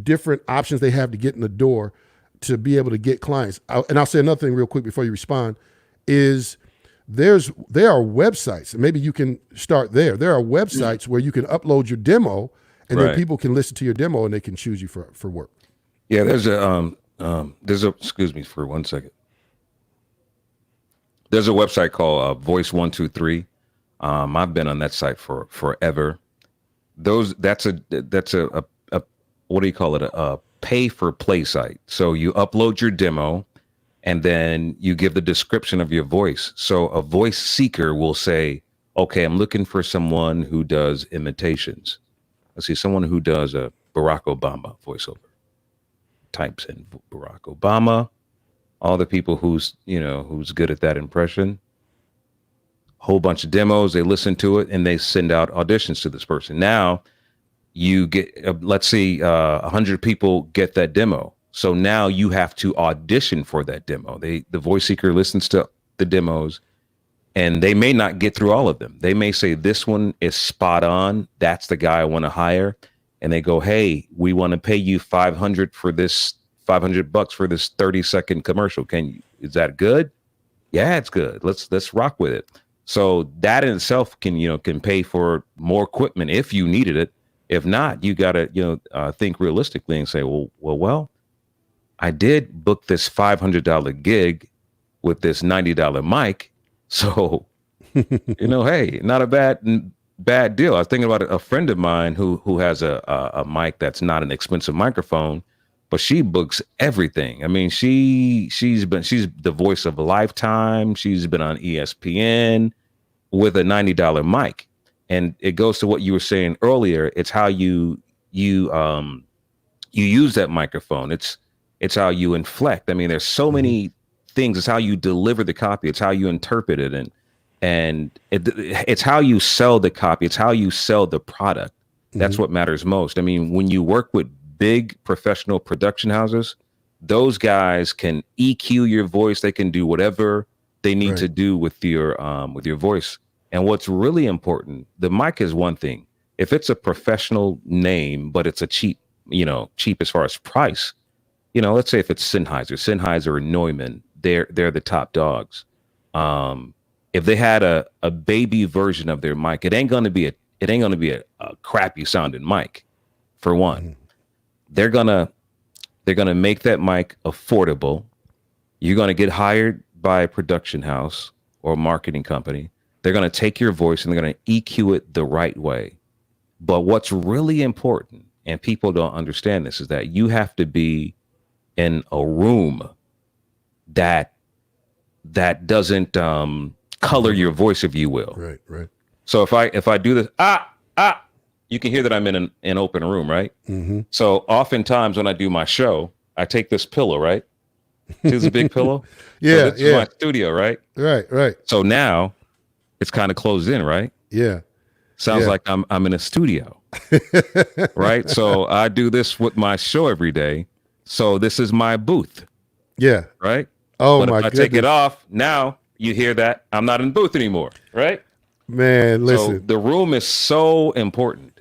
different options they have to get in the door to be able to get clients. And I'll say another thing real quick before you respond, is there are websites, and maybe you can start there. There are websites where you can upload your demo, and then people can listen to your demo and they can choose you for work. Yeah, there's excuse me for 1 second. There's a website called Voice123. I've been on that site for forever. That's a what do you call it? A pay for play site. So you upload your demo and then you give the description of your voice. So a voice seeker will say, okay, I'm looking for someone who does imitations. Let's see, someone who does a Barack Obama voiceover. Types in Barack Obama, all the people who's good at that impression. Whole bunch of demos, they listen to it and they send out auditions to this person. Now you get, let's say 100 people get that demo. So now you have to audition for that demo. The voice seeker listens to the demos, and they may not get through all of them. They may say, this one is spot on. That's the guy I want to hire. And they go, hey, we want to pay you $500 for this, $500 for this 30-second commercial. Is that good? Yeah, it's good. Let's rock with it. So that in itself can pay for more equipment if you needed it. If not, you got to, think realistically and say, well, I did book this $500 gig with this $90 mic. So, hey, not a bad deal. I was thinking about a friend of mine who has a mic that's not an expensive microphone, but she books everything. I mean, she's the voice of Lifetime. She's been on ESPN with a $90 mic. And it goes to what you were saying earlier. It's how you use that microphone. It's how you inflect. I mean, there's so many things. It's how you deliver the copy. It's how you interpret it, and it's how you sell the copy. It's how you sell the product. That's what matters most. I mean, when you work with big professional production houses, those guys can EQ your voice. They can do whatever they need to do with your voice. And what's really important, the mic is one thing. If it's a professional name, but it's a cheap as far as price, let's say if it's Sennheiser or Neumann, they're the top dogs. If they had a baby version of their mic, it ain't gonna be a crappy sounding mic. For one, they're gonna make that mic affordable. You're gonna get hired by a production house or marketing company. They're gonna take your voice and they're gonna EQ it the right way. But what's really important, and people don't understand this, is that you have to be in a room that doesn't color your voice, if you will. Right. So if I do this, you can hear that I'm in an open room, right? Mm-hmm. So oftentimes when I do my show, I take this pillow, right? See this big pillow? Yeah, so this is my studio, right? Right. So now it's kind of closed in, right? Yeah. Sounds like I'm in a studio, right? So I do this with my show every day. So this is my booth. Yeah. Right? Oh, but my if I goodness. take it off, now you hear that I'm not in the booth anymore, right? Man, listen. So the room is so important.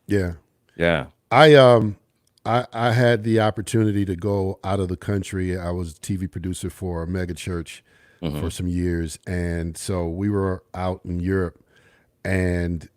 Yeah. Yeah. I had the opportunity to go out of the country. I was a TV producer for a mega church for some years. And so we were out in Europe, and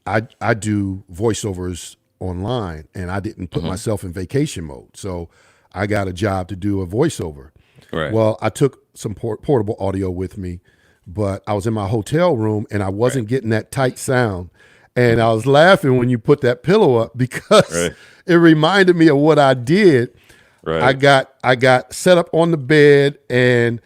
I do voiceovers online, and I didn't put myself in vacation mode. So I got a job to do a voiceover. Right. Well, I took some portable audio with me, but I was in my hotel room and I wasn't getting that tight sound. And I was laughing when you put that pillow up because it reminded me of what I did. Right. I got set up on the bed and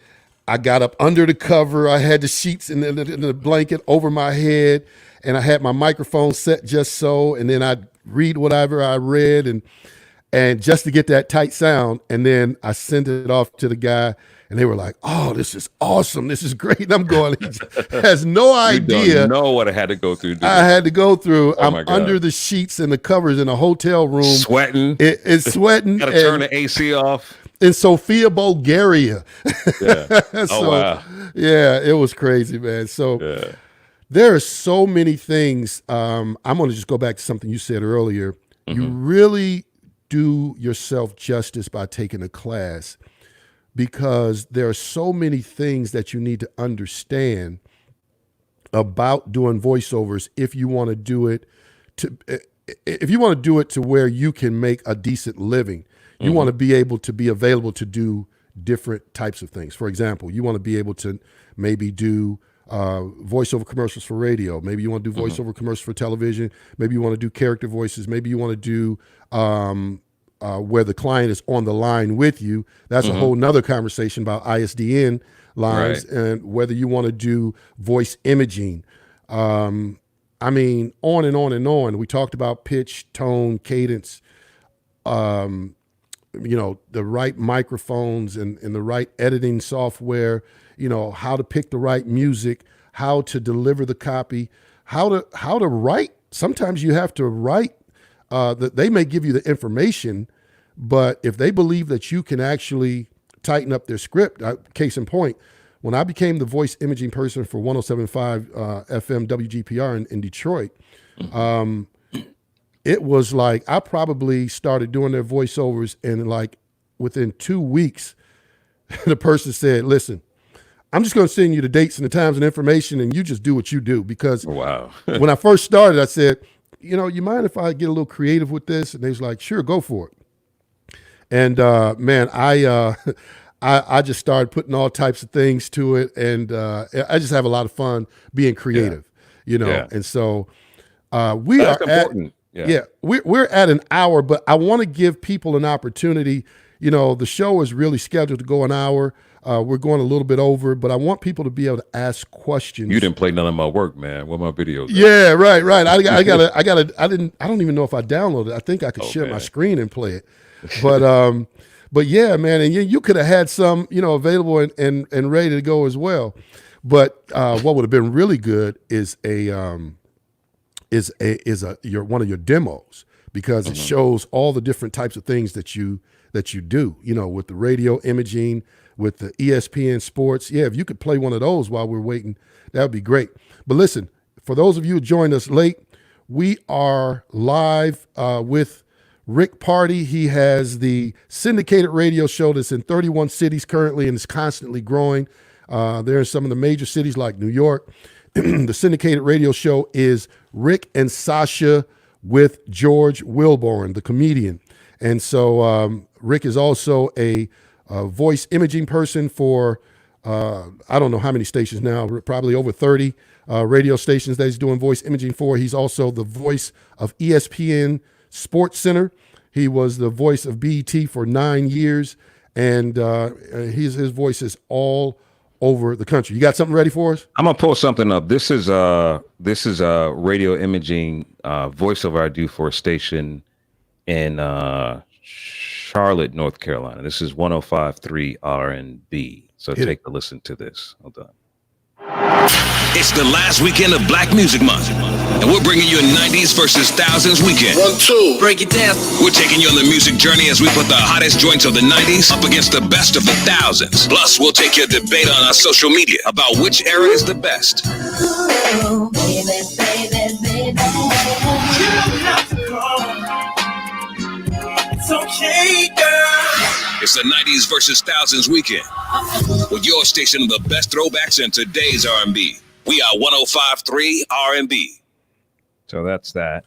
I got up under the cover. I had the sheets and the blanket over my head, and I had my microphone set just so, and then I'd read whatever I read and just to get that tight sound. And then I sent it off to the guy, and they were like, "Oh, this is awesome. This is great." And I'm going, he has no idea. You don't know what I had to go through. I had to go through. Oh, I'm under the sheets and the covers in a hotel room. Sweating. It's sweating. Got to turn the AC off. In Sofia, Bulgaria. Yeah. So, wow. Yeah, it was crazy, man. So there are so many things. I'm going to just go back to something you said earlier. You really do yourself justice by taking a class, because there are so many things that you need to understand about doing voiceovers if you want to do it to where you can make a decent living. You want to be able to be available to do different types of things. For example, you want to be able to maybe do voiceover commercials for radio. Maybe you want to do voiceover commercials for television. Maybe you want to do character voices. Maybe you want to do where the client is on the line with you. That's a whole nother conversation about ISDN lines, and whether you want to do voice imaging. I mean, on and on and on. We talked about pitch, tone, cadence, the right microphones and the right editing software, how to pick the right music, how to deliver the copy, how to write. Sometimes you have to write they may give you the information, but if they believe that you can actually tighten up their script, case in point, when I became the voice imaging person for 107.5 FM WGPR in Detroit, it was like I probably started doing their voiceovers, and like within 2 weeks, the person said, listen, I'm just going to send you the dates and the times and information, and you just do what you do. Because wow. When I first started, I said, you mind if I get a little creative with this? And they was like, sure, go for it. And man, I just started putting all types of things to it, and I just have a lot of fun being creative, And so That's important. We're at an hour, but I want to give people an opportunity. The show is really scheduled to go an hour. We're going a little bit over, but I want people to be able to ask questions. You didn't play none of my work, man. What my videos? Yeah, right. I don't even know if I downloaded it. I think I could share my screen and play it. But yeah, man, and you could have had some, available and ready to go as well. But what would have been really good is one of your demos, because it shows all the different types of things that you do, with the radio imaging, with the ESPN Sports. Yeah, if you could play one of those while we're waiting, that would be great. But listen, for those of you who joined us late, we are live with Rick Party. He has the syndicated radio show that's in 31 cities currently and is constantly growing. There are some of the major cities like New York. The syndicated radio show is Rick and Sasha with George Wilborn, the comedian. And so Rick is also a voice imaging person for, I don't know how many stations now, probably over 30 radio stations that he's doing voice imaging for. He's also the voice of ESPN Sports Center. He was the voice of BET for 9 years, and his voice is all over the country. You got something ready for us? I'm gonna pull something up. This is radio imaging voiceover I do for a station in Charlotte, North Carolina. This is 105.3 R&B. So take a listen to this. Hold on. It's the last weekend of Black Music Month, and we're bringing you a 90s versus thousands weekend. 1, 2. Break it down. We're taking you on the music journey as we put the hottest joints of the 90s up against the best of the thousands. Plus, we'll take your debate on our social media about which era is the best. Ooh, baby, baby, baby. You don't have to call. It's okay, girl. It's the 90s versus thousands weekend with your station of the best throwbacks in today's R&B. We are 105.3 R&B. So that's that.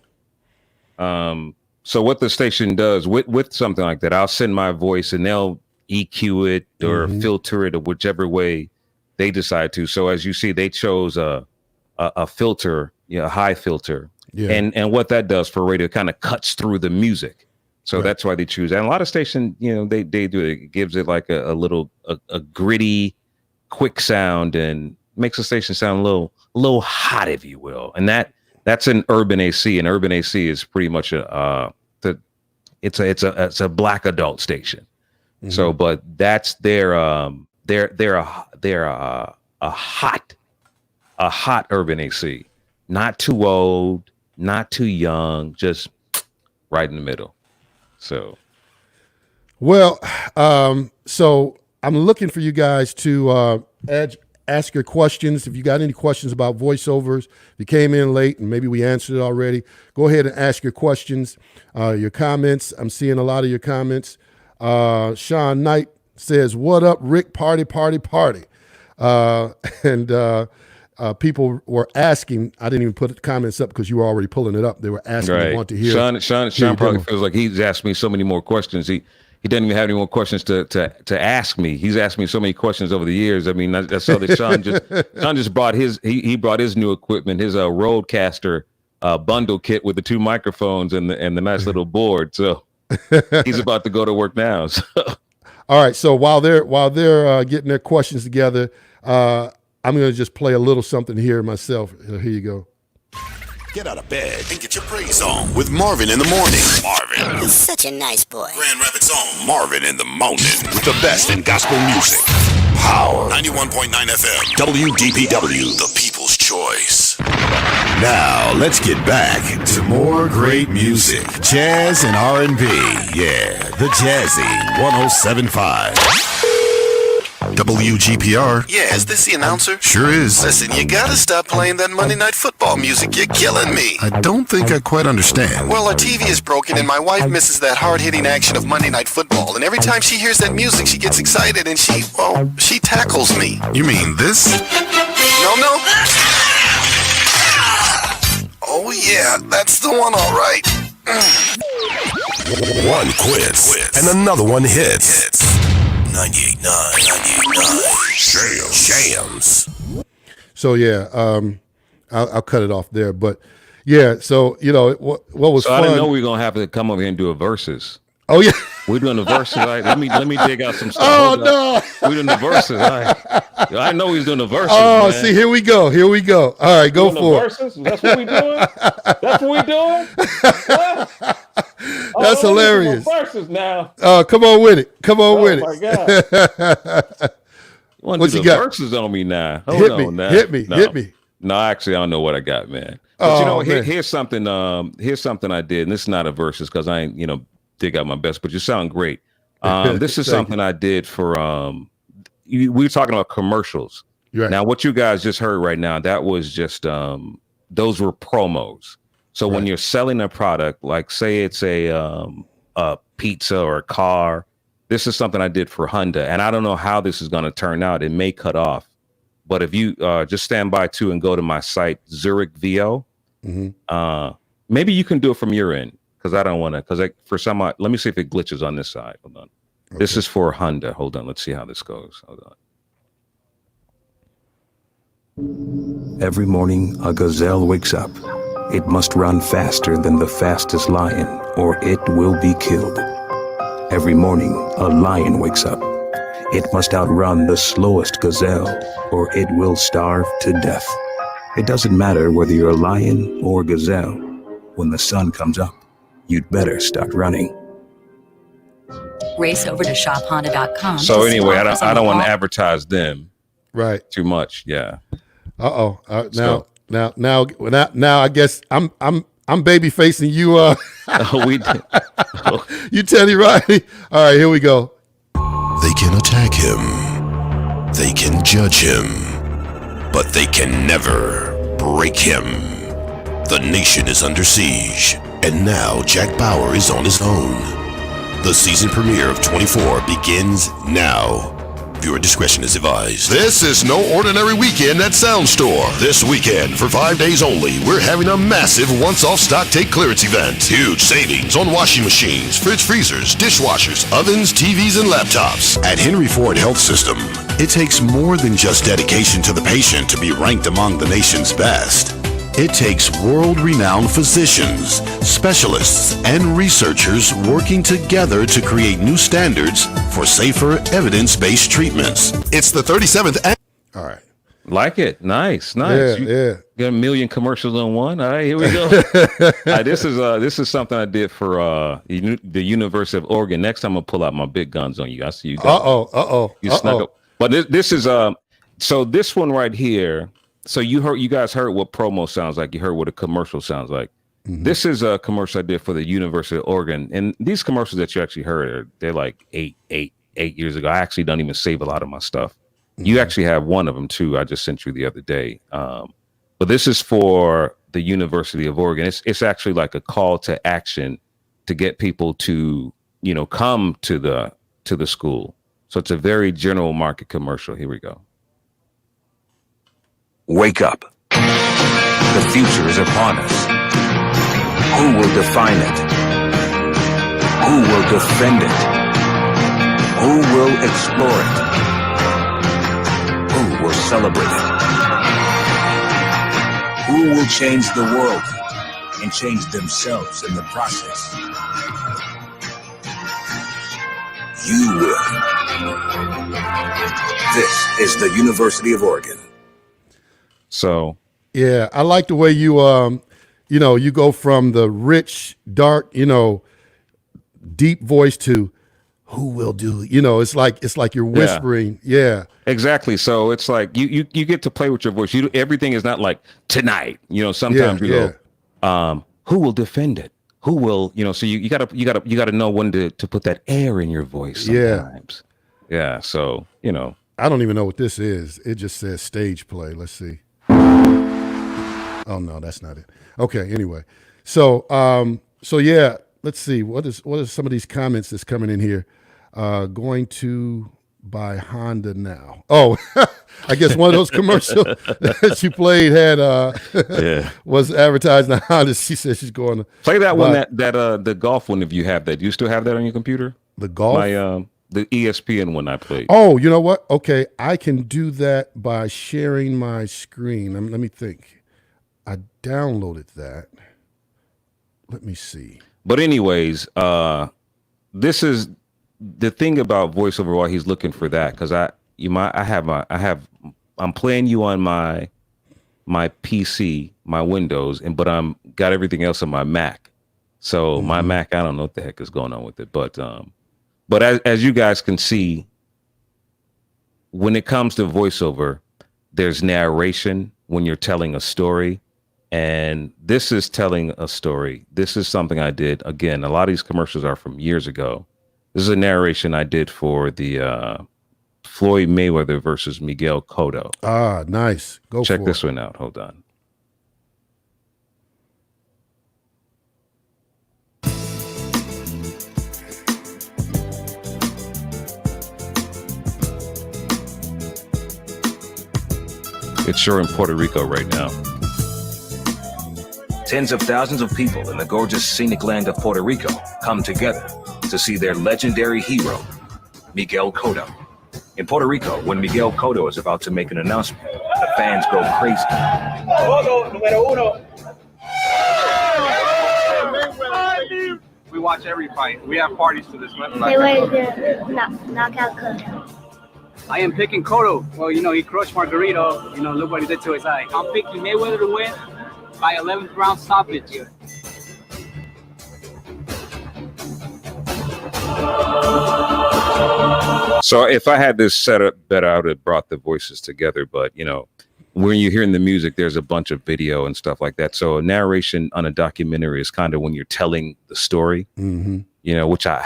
So what the station does with something like that, I'll send my voice and they'll EQ it or filter it or whichever way they decide to. So as you see, they chose a filter, a high filter. Yeah. And what that does for radio kind of cuts through the music. So that's why they choose that. And a lot of stations, they do it. It gives it like a little gritty, quick sound and makes the station sound a little hot, if you will. And that's an urban AC. And urban AC is pretty much it's a Black adult station. Mm-hmm. So, but that's they're a hot urban AC. Not too old, not too young, just right in the middle. So, well, so I'm looking for you guys to ask your questions. If you got any questions about voiceovers, if you came in late and maybe we answered it already, go ahead and ask your questions, your comments. I'm seeing a lot of your comments. Sean Knight says, "What up, Rick? Party, party, party." And people were asking. I didn't even put the comments up because you were already pulling it up. They were asking. They want to hear. Sean probably feels like he's asked me so many more questions. He doesn't even have any more questions to ask me. He's asked me so many questions over the years. I mean, I saw that Sean just brought his brought his new equipment, his Rodecaster bundle kit with the 2 microphones and the nice little board. So he's about to go to work now. So. All right. So while they're getting their questions together, I'm going to just play a little something here myself. Here you go. Get out of bed and get your praise on with Marvin in the morning. Marvin. He's such a nice boy. Grand Rapids on Marvin in the morning with the best in gospel music. Power 91.9 FM. WDPW. The People's Choice. Now, let's get back to more great music. Jazz and R&B. Yeah, the Jazzy 107.5. WGPR. Yeah, is this the announcer? Sure is. Listen, you gotta stop playing that Monday Night Football music. You're killing me. I don't think I quite understand. Well, our TV is broken and my wife misses that hard-hitting action of Monday Night Football. And every time she hears that music, she gets excited and she tackles me. You mean this? No. Oh, yeah, that's the one, all right. One quits and another one hits. 98.9. Shams. So yeah, I'll cut it off there. But yeah, so what was So fun? I didn't know we were gonna have to come over here and do a versus. Oh yeah. We're doing the verses. Right? Let me dig out some stuff. Oh Hold no. up. We're doing the verses. I know he's doing the verses. Oh, man. see, here we go. All right, go Doing for the it. verses? That's what we doing. That's what we doing. That's hilarious. Verses now. Come on with it. Oh my God. What What you you got? Verses on me now. Hold Hit on me. now. Hit me. No. Hit me. No, actually, I don't know what I got, man. But Oh, man. here's something. Here's something I did, and this is not a versus because I ain't dig out my best, but you sound great. This is something I did for. We were talking about commercials. Right. Now, what you guys just heard right now, that was just those were promos. So when you're selling a product, like say it's a pizza or a car, this is something I did for Honda, and I don't know how this is going to turn out. It may cut off, but if you just stand by too and go to my site Zurich VO, maybe you can do it from your end because I don't want to. Because for some, let me see if it glitches on this side. Hold on. Okay. This is for Honda. Hold on. Let's see how this goes. Hold on. Every morning, a gazelle wakes up. It must run faster than the fastest lion, or it will be killed. Every morning, a lion wakes up. It must outrun the slowest gazelle, or it will starve to death. It doesn't matter whether you're a lion or gazelle. When the sun comes up, you'd better start running. Race over to shophonda.com. So anyway, I don't want to advertise them Right. too much. Yeah. Now I guess I'm baby facing you. We did. You Teddy Riley. All right, here we go. They can attack him. They can judge him. But they can never break him. The nation is under siege. And now Jack Bauer is on his own. The season premiere of 24 begins now. Viewer discretion is advised. This is no ordinary weekend at Sound Store. This weekend, for 5 days only, we're having a massive once-off stock take clearance event. Huge savings on washing machines, fridge freezers, dishwashers, ovens, TVs, and laptops. At Henry Ford Health System, it takes more than just dedication to the patient to be ranked among the nation's best. It takes world-renowned physicians, specialists, and researchers working together to create new standards for safer, evidence-based treatments. It's the 37th. All right. Like it. Nice. Yeah. You got a million commercials on one. All right, here we go. All right, this is something I did for the University of Oregon. Next time I'll pull out my big guns on you. I see you guys. You snuck up. But this is so this one right here. So you guys heard what promo sounds like. You heard what a commercial sounds like. Mm-hmm. This is a commercial I did for the University of Oregon. And these commercials that you actually heard, they're like eight years ago. I actually don't even save a lot of my stuff. Mm-hmm. You actually have one of them too. I just sent you the other day. But this is for the University of Oregon. It's actually like a call to action to get people to, come to the school. So it's a very general market commercial. Here we go. Wake up. The future is upon us. Who will define it? Who will defend it? Who will explore it? Who will celebrate it? Who will change the world and change themselves in the process? You will. This is the University of Oregon. So yeah, I like the way you you go from the rich, dark, deep voice to who will do, it's like you're whispering. Yeah. Exactly. So it's like you get to play with your voice. Everything is not like tonight. Sometimes you go, who will defend it? Who will, so you gotta know when to put that air in your voice sometimes. Yeah. So, I don't even know what this is. It just says stage play. Let's see. Oh no, that's not it. Okay, anyway. So yeah, let's see. What are some of these comments that's coming in here? Going to buy Honda now. Oh, I guess one of those commercials that you played had was advertising a Honda. She said she's going to play that one, that the golf one, if you have that. Do you still have that on your computer? The golf? The ESPN one I played. Oh, you know what? Okay, I can do that by sharing my screen. Let me think. I downloaded that. Let me see. But anyways, this is the thing about voiceover while he's looking for that, because I'm playing you on my PC, my Windows, but I'm got everything else on my Mac. So my Mac, I don't know what the heck is going on with it, but as you guys can see, when it comes to voiceover, there's narration when you're telling a story. And this is telling a story. This is something I did. Again, a lot of these commercials are from years ago. This is a narration I did for the Floyd Mayweather versus Miguel Cotto. Ah, nice. Check this one out. Hold on. It's sure in Puerto Rico right now. Tens of thousands of people in the gorgeous scenic land of Puerto Rico come together to see their legendary hero, Miguel Cotto. In Puerto Rico, when Miguel Cotto is about to make an announcement, the fans go crazy. We watch every fight. We have parties to this. Mayweather knockout Cotto. I am picking Cotto. Well, he crushed Margarito. Look what he did to his eye. I'm picking Mayweather to win by 11th round stoppage. So if I had this set up better, I would have brought the voices together. But, when you're hearing the music, there's a bunch of video and stuff like that. So a narration on a documentary is kind of when you're telling the story, which I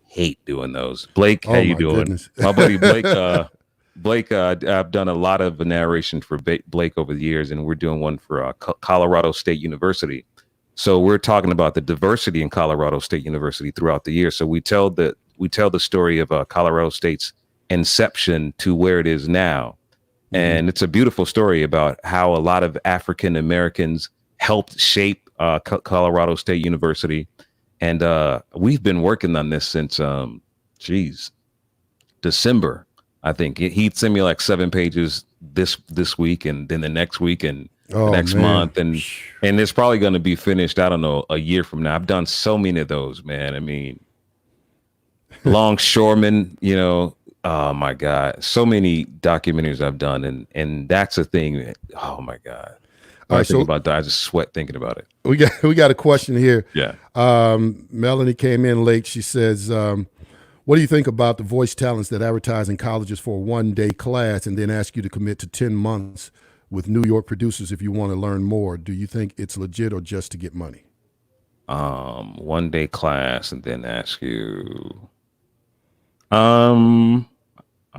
hate doing those. Blake, how you doing? Goodness. My buddy Blake, I've done a lot of narration for Blake over the years, and we're doing one for Colorado State University. So we're talking about the diversity in Colorado State University throughout the year. So we tell the story of Colorado State's inception to where it is now. And it's a beautiful story about how a lot of African Americans helped shape Colorado State University. And we've been working on this since, December. I think he'd send me like 7 pages this week, and then the next week, and next month, and it's probably going to be finished, I don't know, a year from now. I've done so many of those, man. I mean, Longshoreman, oh my God, so many documentaries I've done, and that's a thing. Oh my God. I think about that. I just sweat thinking about it. We got a question here. Yeah. Melanie came in late. She says, what do you think about the voice talents that advertise in colleges for a one-day class and then ask you to commit to 10 months with New York producers if you want to learn more? Do you think it's legit or just to get money? One-day class and then ask you. I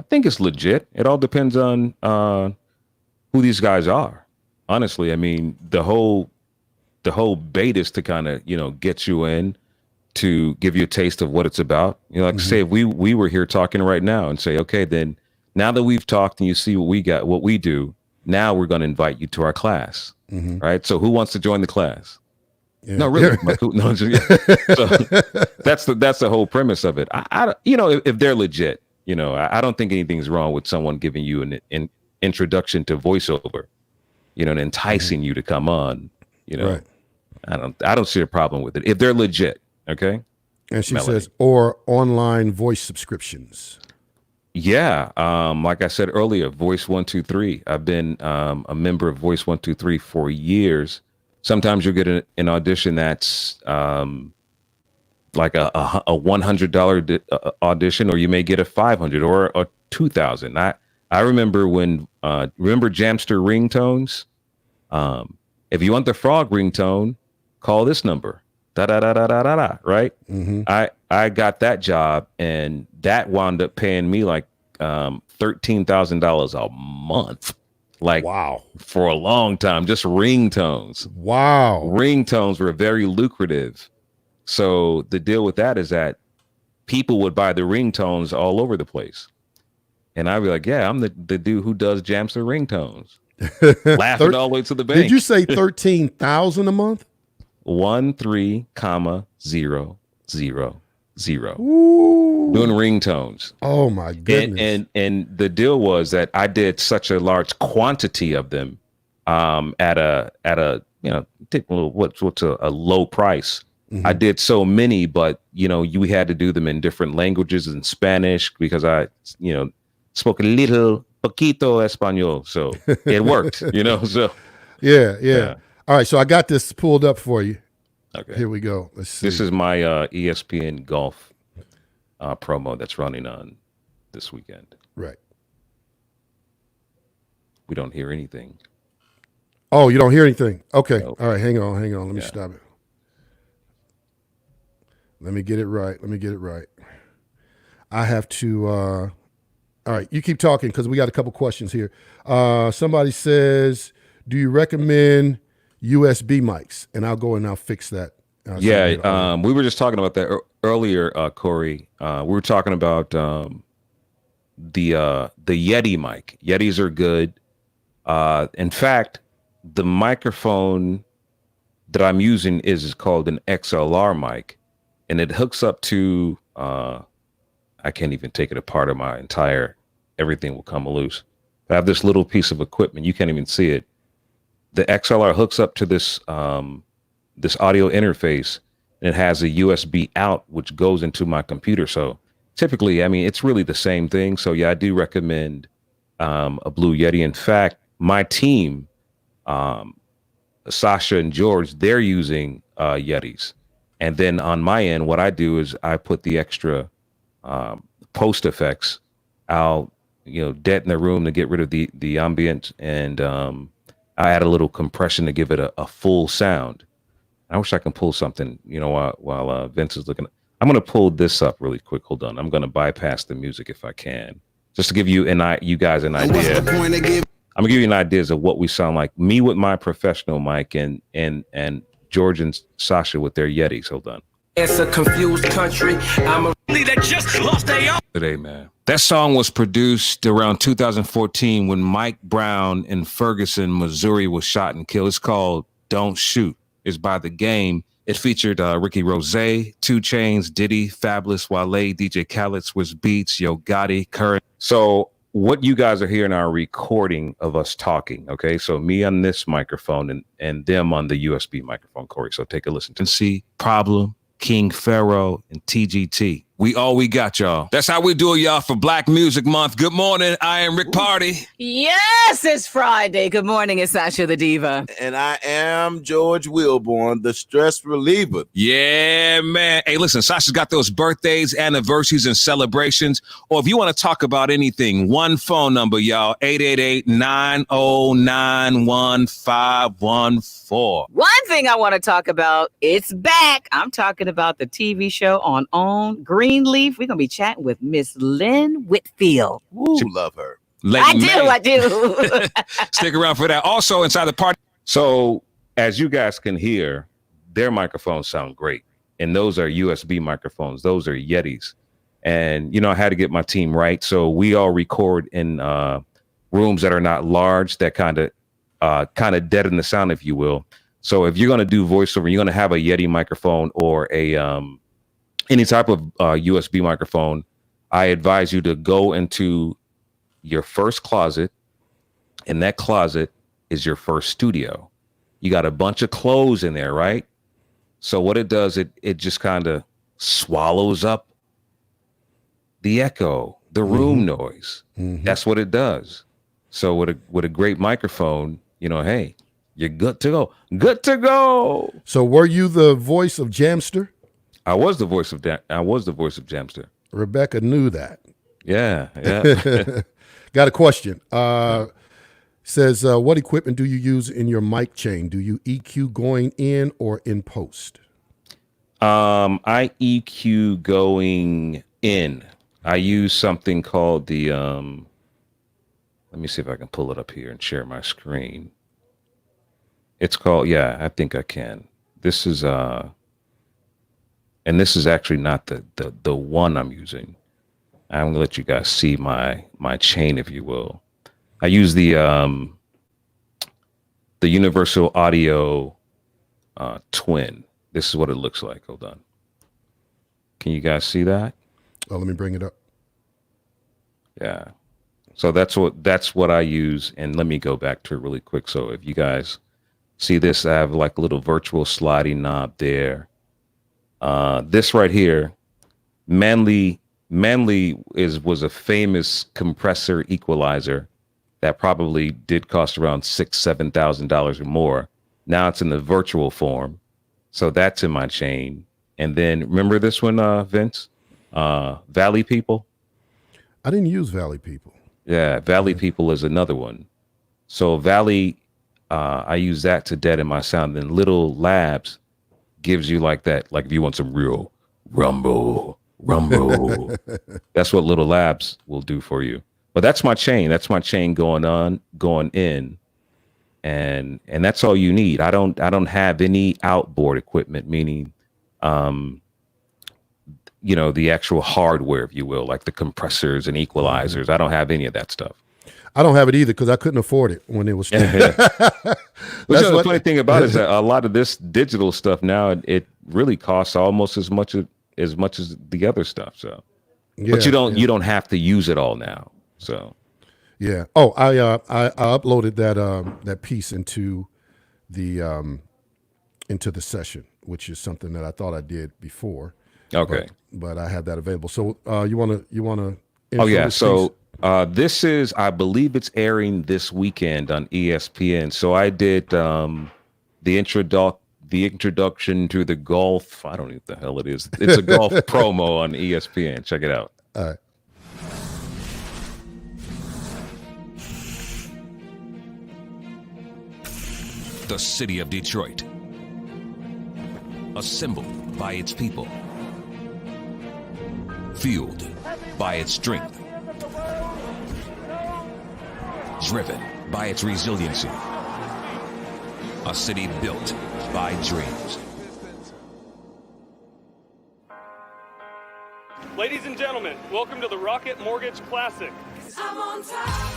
think it's legit. It all depends on who these guys are. Honestly, I mean, the whole bait is to kind of, get you in, to give you a taste of what it's about. Like say, if we were here talking right now and say, okay, then now that we've talked and you see what we got, what we do, now we're going to invite you to our class. Right. So who wants to join the class? Yeah. No, really. No, so that's the whole premise of it. I if they're legit, I don't think anything's wrong with someone giving you an introduction to voiceover, and enticing you to come on, Right. I don't see a problem with it if they're legit. Okay. And she says, or online voice subscriptions. Yeah. Like I said earlier, Voice 123. I've been a member of Voice 123 for years. Sometimes you'll get an audition that's like a $100 audition, or you may get a $500 or a $2,000. I remember when remember Jamster ringtones. If you want the frog ringtone, call this number. Da da da da da da da. Right. Mm-hmm. I got that job, and that wound up paying me like $13,000 a month. Like, wow, for a long time, just ringtones. Wow. Ringtones were very lucrative. So the deal with that is that people would buy the ringtones all over the place. And I'd be like, yeah, I'm the dude who does Jamster ringtones. Laughing all the way to the bank. Did you say 13,000 a month? 13,000. Ooh. Doing ringtones. Oh my goodness. And the deal was that I did such a large quantity of them at a what's a low price. Mm-hmm. I did so many, but we had to do them in different languages, in Spanish, because I spoke a little poquito Espanol, so it worked. So yeah. All right, so I got this pulled up for you. Okay, here we go. Let's see. This is my ESPN golf promo that's running on this weekend. Right. We don't hear anything. Oh, you don't hear anything? Okay. Nope. All right, hang on. Let me stop it. Let me get it right. I have to all right, you keep talking because we got a couple questions here. Somebody says, do you recommend USB mics? And I'll go and I'll fix that. We were just talking about that earlier, Corey. We were talking about the Yeti mic. Yetis are good. In fact, the microphone that I'm using is called an XLR mic, and it hooks up to I can't even take it apart, or my entire everything will come loose. I have this little piece of equipment. You can't even see it. The XLR hooks up to this this audio interface, and it has a USB out, which goes into my computer. So typically, I mean, it's really the same thing. So yeah, I do recommend a Blue Yeti. In fact, my team, Sasha and George, they're using Yetis. And then on my end, what I do is I put the extra post effects. I'll deaden the room to get rid of the ambient, and I add a little compression to give it a full sound. I wish I can pull something, while Vince is looking. I'm going to pull this up really quick. Hold on. I'm going to bypass the music if I can, just to give you you guys an idea. I'm going to give you an idea of what we sound like. Me with my professional mic, and George and Sasha with their Yetis. Hold on. It's a confused country. I'm a that just lost their own. Today, man. That song was produced around 2014 when Mike Brown in Ferguson, Missouri was shot and killed. It's called Don't Shoot. It's by The Game. It featured Ricky Rose, 2 Chainz, Diddy, Fabulous, Wale, DJ Khaled, Swizz Beatz, Yo Gotti, Current. So what you guys are hearing are a recording of us talking, okay? So me on this microphone and them on the USB microphone, Corey. So take a listen to see Problem, King Pharaoh, and TGT. We got, y'all. That's how we do it, y'all, for Black Music Month. Good morning. I am Rick Party. Yes, it's Friday. Good morning. It's Sasha the Diva. And I am George Wilborn, the stress reliever. Yeah, man. Hey, listen, Sasha's got those birthdays, anniversaries, and celebrations. Or if you want to talk about anything, one phone number, y'all, 888-909-1514. One thing I want to talk about, it's back. I'm talking about the TV show on Greenleaf. We're going to be chatting with Miss Lynn Whitfield. Ooh, love her. I do. Stick around for that. Also inside the party. So as you guys can hear, their microphones sound great. And those are USB microphones. Those are Yetis. And, I had to get my team right. So we all record in rooms that are not large, that kind of deaden the sound, if you will. So if you're going to do voiceover, you're going to have a Yeti microphone or a any type of USB microphone, I advise you to go into your first closet, and that closet is your first studio. You got a bunch of clothes in there, right? So what it does, it just kind of swallows up the echo, the room noise. Mm-hmm. That's what it does. So with a great microphone, hey, you're good to go. Good to go. So were you the voice of Jamster? I was the voice of Jamster. Rebecca knew that. Yeah, yeah. Got a question. Says, what equipment do you use in your mic chain? Do you EQ going in or in post? I EQ going in. I use something called the let me see if I can pull it up here and share my screen. It's called, yeah, I think I can. This is and this is actually not the one I'm using. I'm gonna let you guys see my chain, if you will. I use the Universal Audio Twin. This is what it looks like. Hold on. Can you guys see that? Oh, let me bring it up. Yeah. So that's what I use. And let me go back to it really quick. So if you guys see this, I have like a little virtual sliding knob there. This right here, Manley was a famous compressor equalizer that probably did cost around $6,000-$7,000 or more. Now it's in the virtual form. So that's in my chain. And then remember this one, Vince? Valley People? I didn't use Valley People. Yeah, Valley People is another one. So Valley, I use that to deaden my sound. Then Little Labs gives you like that, like if you want some real rumble. That's what Little Labs will do for you. But that's my chain. That's my chain going in. And that's all you need. I don't have any outboard equipment, meaning the actual hardware, if you will, like the compressors and equalizers. I don't have any of that stuff. I don't have it either because I couldn't afford it when it was. The funny thing about it is that a lot of this digital stuff now, it really costs almost as much as the other stuff. So, but you don't have to use it all now. So. Yeah. Oh, I uploaded that piece into the session, which is something that I thought I did before. Okay. But I have that available. So you wanna. Oh yeah. So this is, I believe it's airing this weekend on ESPN. So I did the introduction to the golf. I don't know what the hell it is. It's a golf promo on ESPN. Check it out. All right. The city of Detroit, assembled by its people, fueled by its strength, driven by its resiliency, a city built by dreams. Ladies and gentlemen, welcome to the Rocket Mortgage Classic. I'm on top.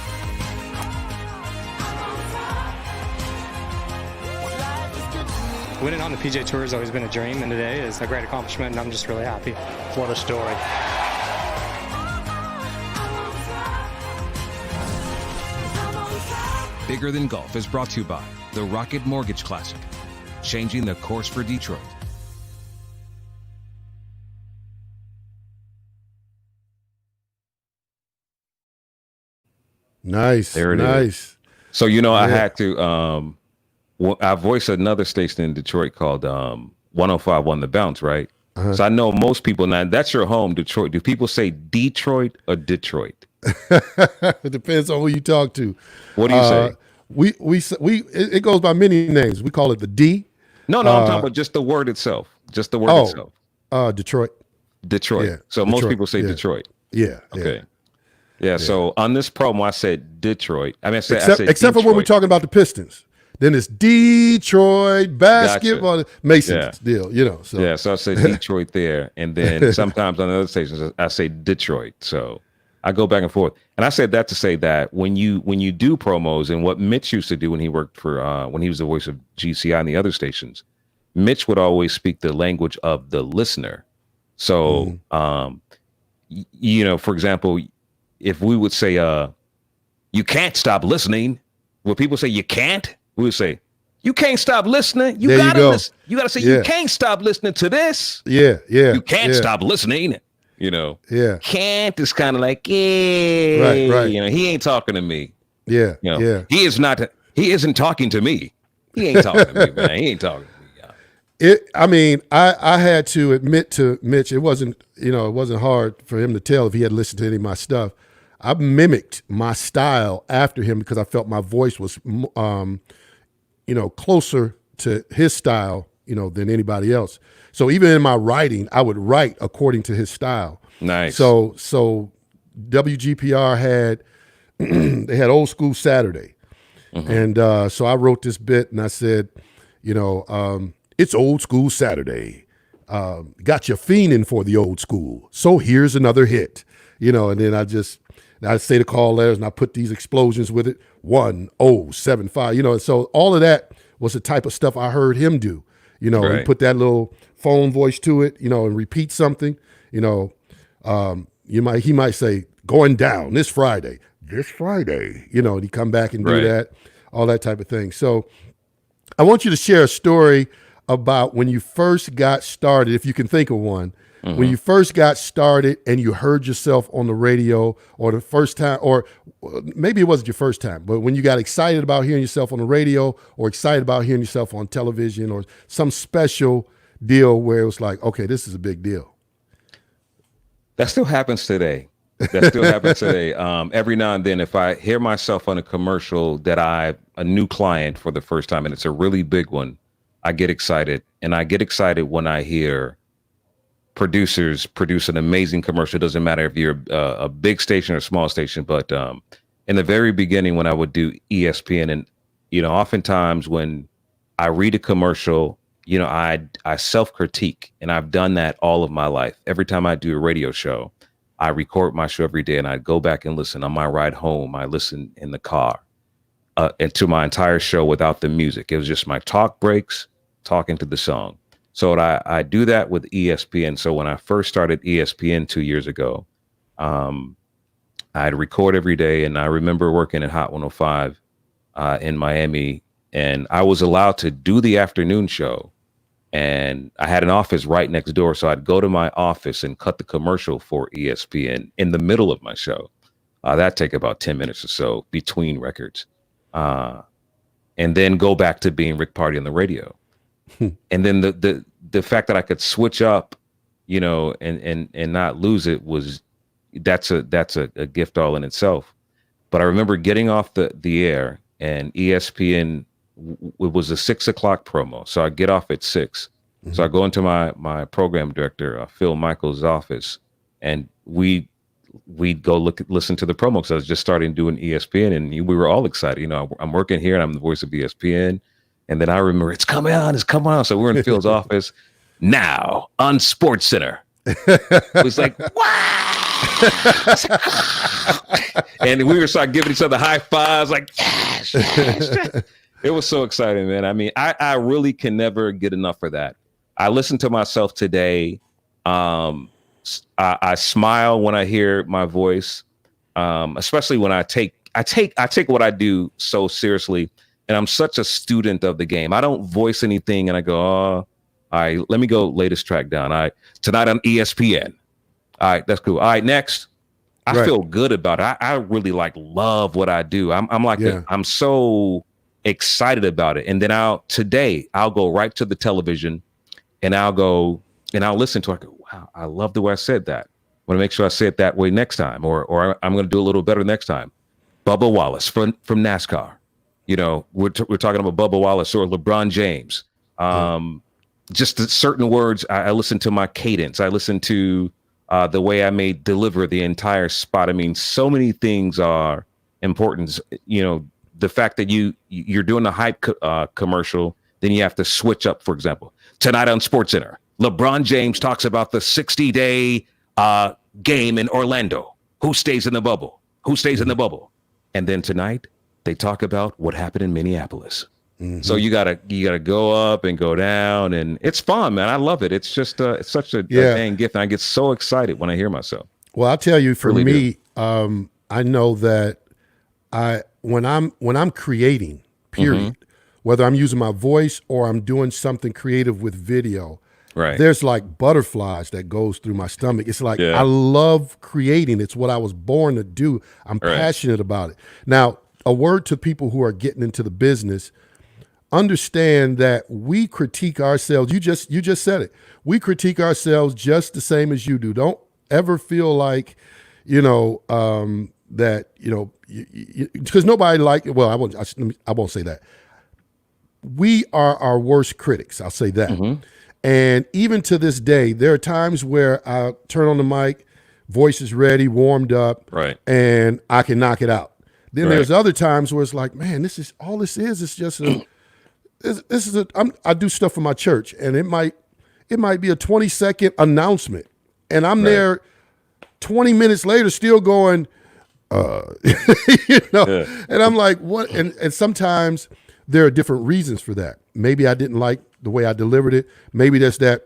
Winning on the PGA Tour has always been a dream, and today is a great accomplishment, and I'm just really happy. What a story. Bigger Than Golf is brought to you by the Rocket Mortgage Classic, changing the course for Detroit. Nice. There it is. So I had to I voiced another station in Detroit called 105.1 The Bounce, right? Uh-huh. So I know most people now, that's your home, Detroit. Do people say Detroit or Detroit? It depends on who you talk to. What do you say? It goes by many names. We call it the D. No, I'm talking about just the word itself. Just the word itself. Detroit. Detroit. Yeah, so Detroit. most people say Yeah. Detroit. Yeah. Okay. Yeah. So on this promo, I said Detroit. I mean, I said Except for when we're Detroit. talking about the Pistons. Then it's Detroit basketball, Mason's deal, So yeah, so I say Detroit there, and then sometimes on the other stations I say Detroit. So I go back and forth, and I said that to say that when you do promos, and what Mitch used to do when he worked for when he was the voice of GCI and the other stations, Mitch would always speak the language of the listener. So for example, if we would say you can't stop listening, when people say you can't, we would say, you can't stop listening. You gotta listen. You gotta say you can't stop listening to this. Yeah. You can't stop listening. Yeah. Can't is kind of like, yeah. Right. He ain't talking to me. Yeah. He isn't talking to me. He ain't talking to me, man. He ain't talking to me. I had to admit to Mitch, it wasn't hard for him to tell if he had listened to any of my stuff. I mimicked my style after him because I felt my voice was, closer to his style, than anybody else. So even in my writing, I would write according to his style. Nice. So WGPR had, they had Old School Saturday. And so I wrote this bit and I said, it's Old School Saturday. Got you fiending for the old school. So here's another hit. And then I say the call letters and I put these explosions with it. 1075. So all of that was the type of stuff I heard him do. Right. He put that little phone voice to it, and repeat something. He might say, going down this Friday. And he come back and do Right. that, all that type of thing. So I want you to share a story about when you first got started, if you can think of one, when you first got started and you heard yourself on the radio, or the first time, or maybe it wasn't your first time, but when you got excited about hearing yourself on the radio or excited about hearing yourself on television or some special deal where it was like, okay, this is a big deal. That still happens today. Every now and then, if I hear myself on a commercial that a new client for the first time, and it's a really big one, I get excited. And I get excited when I hear producers produce an amazing commercial. It doesn't matter if you're a big station or a small station, but in the very beginning when I would do ESPN, and oftentimes when I read a commercial, I self-critique, and I've done that all of my life. Every time I do a radio show, I record my show every day and I go back and listen. On my ride home, I listen in the car and to my entire show without the music. It was just my talk breaks, talking to the song. So I do that with ESPN. So when I first started ESPN 2 years ago, I'd record every day. And I remember working at Hot 105 in Miami, and I was allowed to do the afternoon show. And I had an office right next door. So I'd go to my office and cut the commercial for ESPN in the middle of my show. That'd take about 10 minutes or so between records. And then go back to being Rick Party on the radio. And then the fact that I could switch up, and not lose it that's a gift all in itself. But I remember getting off the air, and ESPN, it was a 6:00 promo. So I get off at 6. So I go into my program director, Phil Michael's office, and we go listen to the promo, because I was just starting doing ESPN, and we were all excited. I'm working here and I'm the voice of ESPN. And then I remember, it's coming on. So we're in Phil's office now on Sports Center. It was like, wow. And we were starting giving each other high fives, like, yes. It was so exciting, man. I mean, I really can never get enough for that. I listen to myself today. I smile when I hear my voice, especially when I take what I do so seriously. And I'm such a student of the game. I don't voice anything and I go, all right, let me go lay this track down. All right, tonight on ESPN. All right, that's cool. All right, next. I feel good about it. I really love what I do. I'm so excited about it. And then I'll go right to the television and I'll listen to it. I go, wow, I love the way I said that. I want to make sure I say it that way next time, or I'm going to do a little better next time. Bubba Wallace from NASCAR. We're talking about Bubba Wallace or LeBron James. Just certain words, I listen to my cadence. I listen to the way I may deliver the entire spot. I mean, so many things are important. The fact that you're doing a hype commercial, then you have to switch up. For example, tonight on Sports Center, LeBron James talks about the 60-day game in Orlando. Who stays in the bubble? Who stays in the bubble? And then tonight, they talk about what happened in Minneapolis. So you gotta go up and go down, and it's fun, man. I love it. It's just it's such a dang gift, and I get so excited when I hear myself. Well, I'll tell you, for me, I know that when I'm creating, period, whether I'm using my voice or I'm doing something creative with video, there's like butterflies that goes through my stomach. It's like I love creating. It's what I was born to do. I'm passionate about it. Now, a word to people who are getting into the business: understand that we critique ourselves. You just said it. We critique ourselves just the same as you do. Don't ever feel like, that, because nobody well, I won't say that. We are our worst critics. I'll say that. Mm-hmm. And even to this day, there are times where I turn on the mic, voice is ready, warmed up, right, and I can knock it out. Then there's other times where it's like, man, this is just I do stuff for my church, and it might be a 20-second announcement, and I'm there 20 minutes later still going, and I'm like, what? And sometimes there are different reasons for that. Maybe I didn't like the way I delivered it. Maybe there's that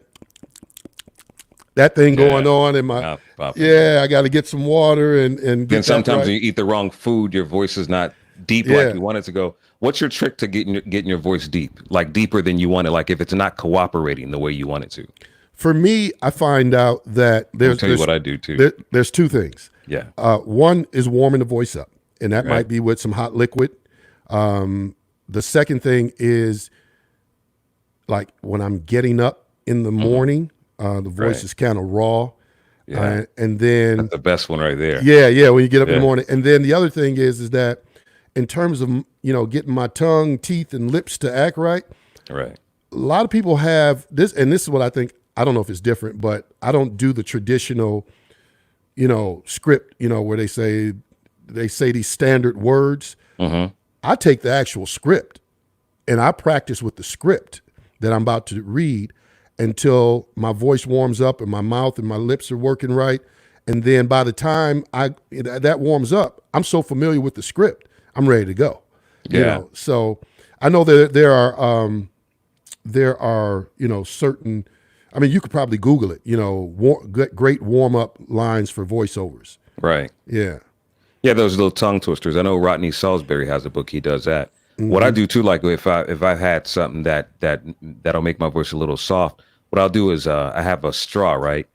thing going on in my, I got to get some water and get then sometimes right. when you eat the wrong food, your voice is not deep like you want it to go. What's your trick to getting your voice deep, like deeper than you want it? Like if it's not cooperating the way you want it to. For me, I find out that I'll tell you what I do too. There's two things. Yeah. One is warming the voice up, and that might be with some hot liquid. The second thing is like when I'm getting up in the morning, the voice is kind of raw. Yeah. And then that's the best one right there. Yeah. When you get up in the morning. And then the other thing is that in terms of, getting my tongue, teeth, and lips to act right. Right. A lot of people have this, and this is what I think, I don't know if it's different, but I don't do the traditional, script, where they say these standard words. Mm-hmm. I take the actual script and I practice with the script that I'm about to read until my voice warms up and my mouth and my lips are working right. And then by the time that warms up, I'm so familiar with the script, I'm ready to go. Yeah. So I know that there are certain, I mean, you could probably Google it, great warm up lines for voiceovers. Right. Yeah. Yeah, those little tongue twisters. I know Rodney Salisbury has a book. He does that. Mm-hmm. What I do too, like if I've had something that'll make my voice a little soft, what I'll do is I have a straw, right?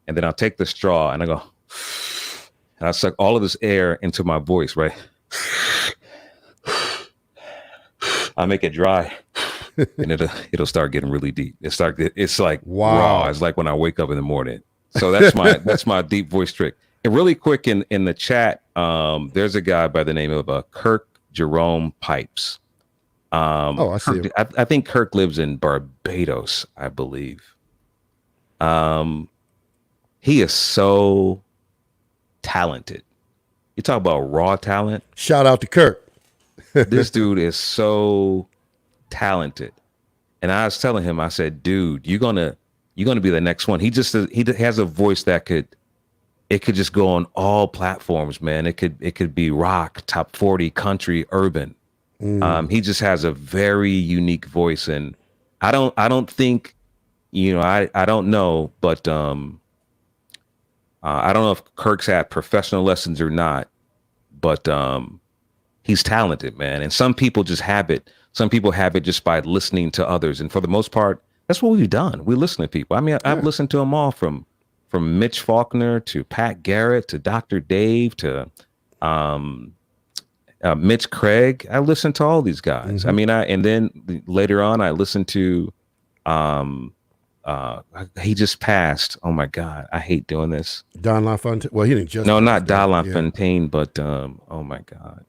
And then I'll take the straw and I go, and I suck all of this air into my voice, right? I make it dry, and it'll start getting really deep. It's like raw. It's like when I wake up in the morning. So that's my deep voice trick. And really quick in the chat, there's a guy by the name of Kirk Jerome Pipes. I see him. I think Kirk lives in Barbados, I believe. He is so talented. You talk about raw talent. Shout out to Kirk. This dude is so talented. And I was telling him, I said, dude, you're gonna be the next one. He has a voice that could just go on all platforms, man. It could be rock, top 40, country, urban. He just has a very unique voice, and I don't think, I don't know, but I don't know if Kirk's had professional lessons or not, but he's talented, man. And some people just have it. Some people have it just by listening to others, and for the most part, that's what we've done. We listen to people. I mean, I've listened to them all from Mitch Faulkner to Pat Garrett to Dr. Dave to Mitch Craig. I listened to all these guys. Mm-hmm. I mean, and then later on, I listened to he just passed. Oh my God, I hate doing this. Don LaFontaine. Well, he didn't just. No, not Don LaFontaine, but oh my God.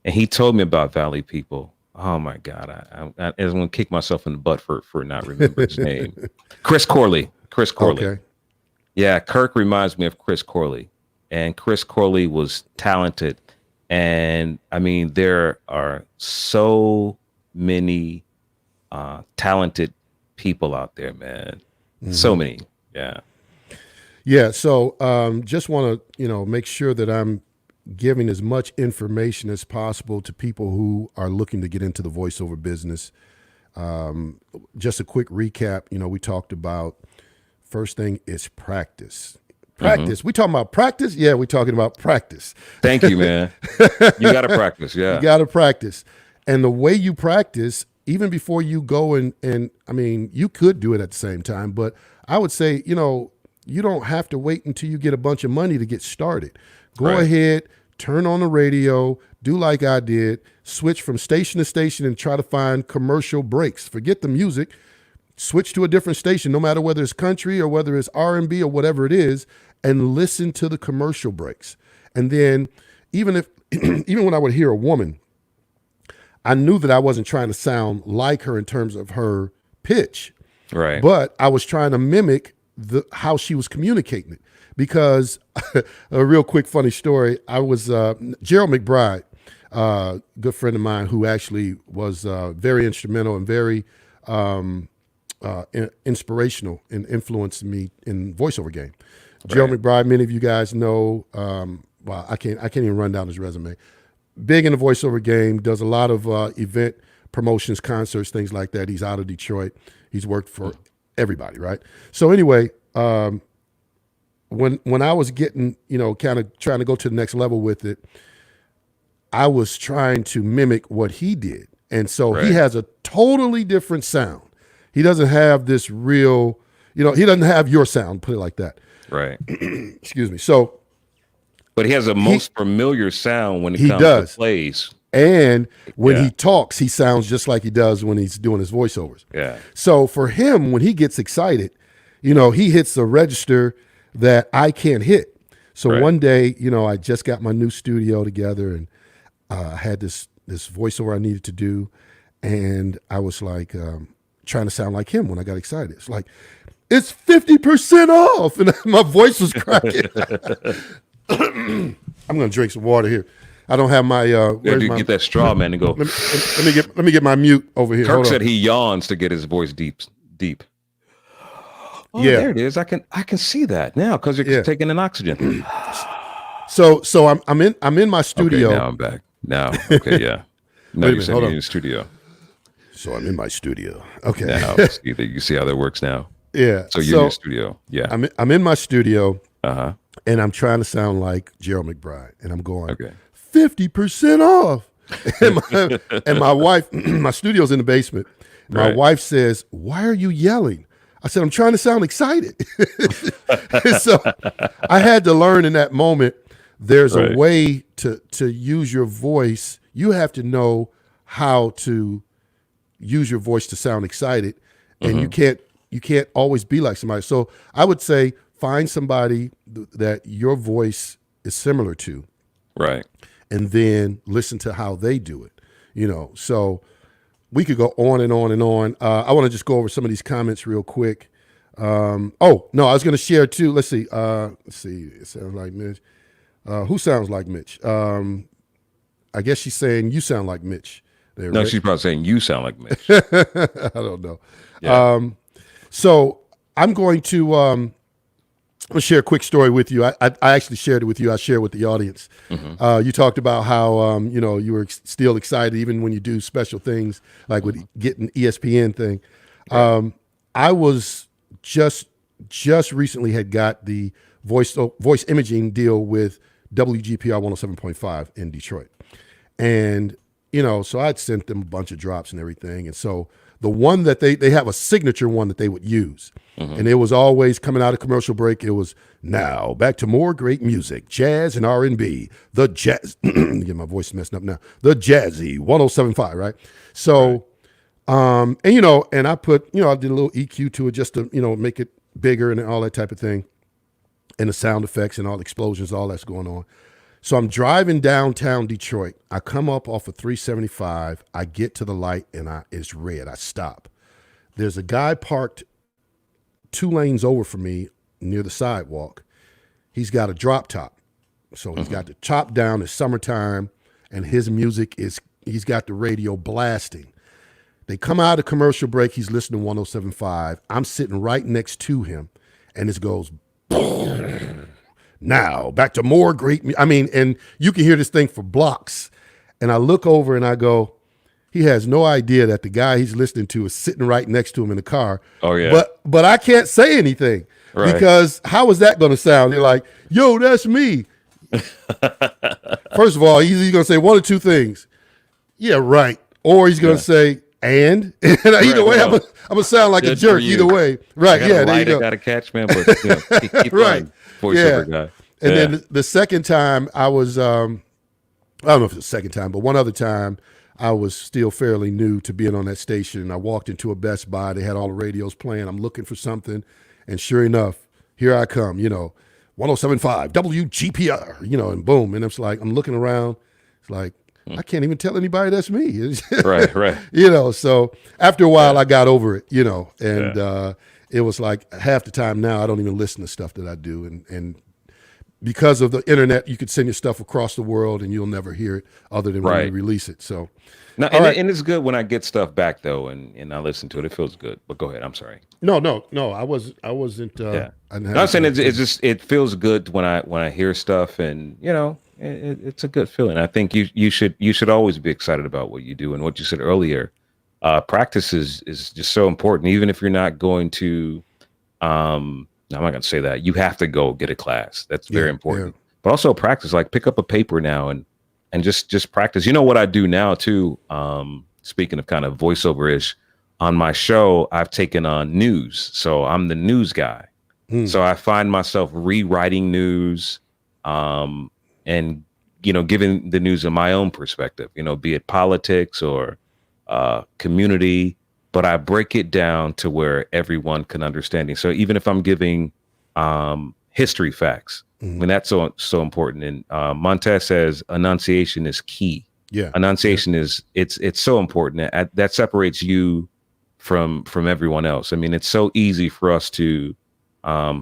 And he told me about Valley People. Oh my God, I was going to kick myself in the butt for not remembering his name. Chris Corley. Okay. Yeah, Kirk reminds me of Chris Corley, and Chris Corley was talented. And I mean, there are so many talented people out there, man. Mm-hmm. So many. Yeah. Yeah. So just want to, make sure that I'm giving as much information as possible to people who are looking to get into the voiceover business. Just a quick recap. We talked about first thing is practice. Practice. Mm-hmm. We talking about practice? Yeah, we talking about practice. Thank you, man. You got to practice. Yeah. You got to practice. And the way you practice, even before you go and I mean, you could do it at the same time, but I would say, you don't have to wait until you get a bunch of money to get started. Go ahead, turn on the radio, do like I did, switch from station to station and try to find commercial breaks. Forget the music, switch to a different station, no matter whether it's country or whether it's R&B or whatever it is, and listen to the commercial breaks. And then even when I would hear a woman, I knew that I wasn't trying to sound like her in terms of her pitch. Right. But I was trying to mimic how she was communicating it. Because a real quick funny story, I was Gerald McBride, good friend of mine who actually was very instrumental and very inspirational and influenced me in voiceover game. Right. Gerald McBride, many of you guys know, well, I can't even run down his resume. Big in the voiceover game, does a lot of event promotions, concerts, things like that. He's out of Detroit. He's worked for everybody, right? So anyway, when I was getting, kind of trying to go to the next level with it, I was trying to mimic what he did. And so he has a totally different sound. He doesn't have this real, he doesn't have your sound, put it like that. Right. Excuse me. So, but he has a most familiar sound when it comes to plays. And when he talks, he sounds just like he does when he's doing his voiceovers. Yeah. So for him, when he gets excited, he hits a register that I can't hit. So one day, I just got my new studio together and I had this voiceover I needed to do. And I was like trying to sound like him when I got excited. It's like, it's 50% off. And my voice was cracking. I'm going to drink some water here. I don't have my. Get that straw, man, and go. Let me get my mute over here. Kirk said he yawns to get his voice deep. Oh, there it is. I can see that now because you're taking in oxygen. So I'm in my studio. Okay, now I'm back. Now, okay, yeah. No, you're saying you're in the studio. So I'm in my studio. Okay. Now you see how that works now. Yeah. So you're in your studio. Yeah. I'm in my studio. Uh-huh. And I'm trying to sound like Gerald McBride, and I'm going 50% off. And my wife, my studio's in the basement. My wife says, "Why are you yelling?" I said, "I'm trying to sound excited." So I had to learn in that moment. There's a way to use your voice. You have to know how to use your voice to sound excited, and you can't always be like somebody. So I would say find somebody that your voice is similar to, right, and then listen to how they do it. So we could go on and on and on. I want to just go over some of these comments real quick. I was going to share too. Let's see. It sounds like Mitch. Who sounds like Mitch? I guess she's saying you sound like Mitch. There, no, right? She's probably saying you sound like Mitch. I don't know. Yeah. So I'm going to share a quick story with you. I actually shared it with you. I shared with the audience. Mm-hmm. You talked about how you were still excited even when you do special things like with getting ESPN thing. Right. I was just recently had got the voice imaging deal with WGPR 107.5 in Detroit. And, so I'd sent them a bunch of drops and everything. And so the one that they have a signature one that they would use. Mm-hmm. And it was always coming out of commercial break. It was now back to more great music, jazz and R&B, the jazz. Get my voice messed up now. The Jazzy 107.5, right? So, and I put, I did a little EQ to it just to, make it bigger and all that type of thing. And the sound effects and all the explosions, all that's going on. So I'm driving downtown Detroit. I come up off of 375. I get to the light and it's red. I stop. There's a guy parked 2 lanes over from me near the sidewalk. He's got a drop top. So he's got the top down. It's summertime and his music he's got the radio blasting. They come out of commercial break. He's listening to 107.5. I'm sitting right next to him and it goes, now back to more great. And you can hear this thing for blocks. And I look over and I go, he has no idea that the guy he's listening to is sitting right next to him in the car. Oh yeah. But I can't say anything because how is that going to sound? They're like, yo, that's me. First of all, he's going to say one or two things. Yeah, right. Or he's going to say, and either way, I'm going to sound like a jerk either way. Right. Yeah. There you go. Got to catch, man. But keep right. Voiceover guy. And then the second time I was, I don't know if it's the second time, but one other time I was still fairly new to being on that station. And I walked into a Best Buy. They had all the radios playing. I'm looking for something. And sure enough, here I come, 1075 WGPR, and boom. And it's like, I'm looking around. It's like, I can't even tell anybody that's me. Right. So after a while I got over it, and it was like half the time now I don't even listen to stuff that I do. And because of the internet, you could send your stuff across the world and you'll never hear it other than when you release it. So, and it's good when I get stuff back though, and I listen to it. It feels good. But go ahead. I'm sorry. No. I wasn't. I'm saying it's just it feels good when I hear stuff, and it's a good feeling. I think you should always be excited about what you do, and what you said earlier. Practice is just so important, even if you're not going to. I'm not going to say that. You have to go get a class. That's very important. But also practice, like pick up a paper now and just practice. You know what I do now too? Speaking of kind of voiceover-ish, on my show, I've taken on news. So I'm the news guy. So I find myself rewriting news and, giving the news in my own perspective, be it politics or community. But I break it down to where everyone can understand it. So even if I'm giving history facts, I mean, that's so important. And Montez says enunciation is key. Yeah, enunciation is it's so important. That separates you from everyone else. I mean, it's so easy for us to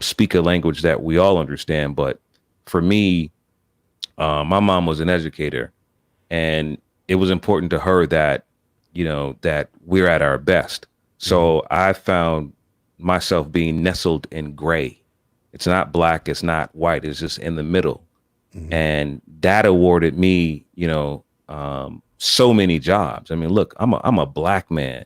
speak a language that we all understand. But for me, my mom was an educator, and it was important to her that that we're at our best. So I found myself being nestled in gray. It's not black, it's not white, it's just in the middle. And that awarded me, so many jobs. I mean, look, I'm a black man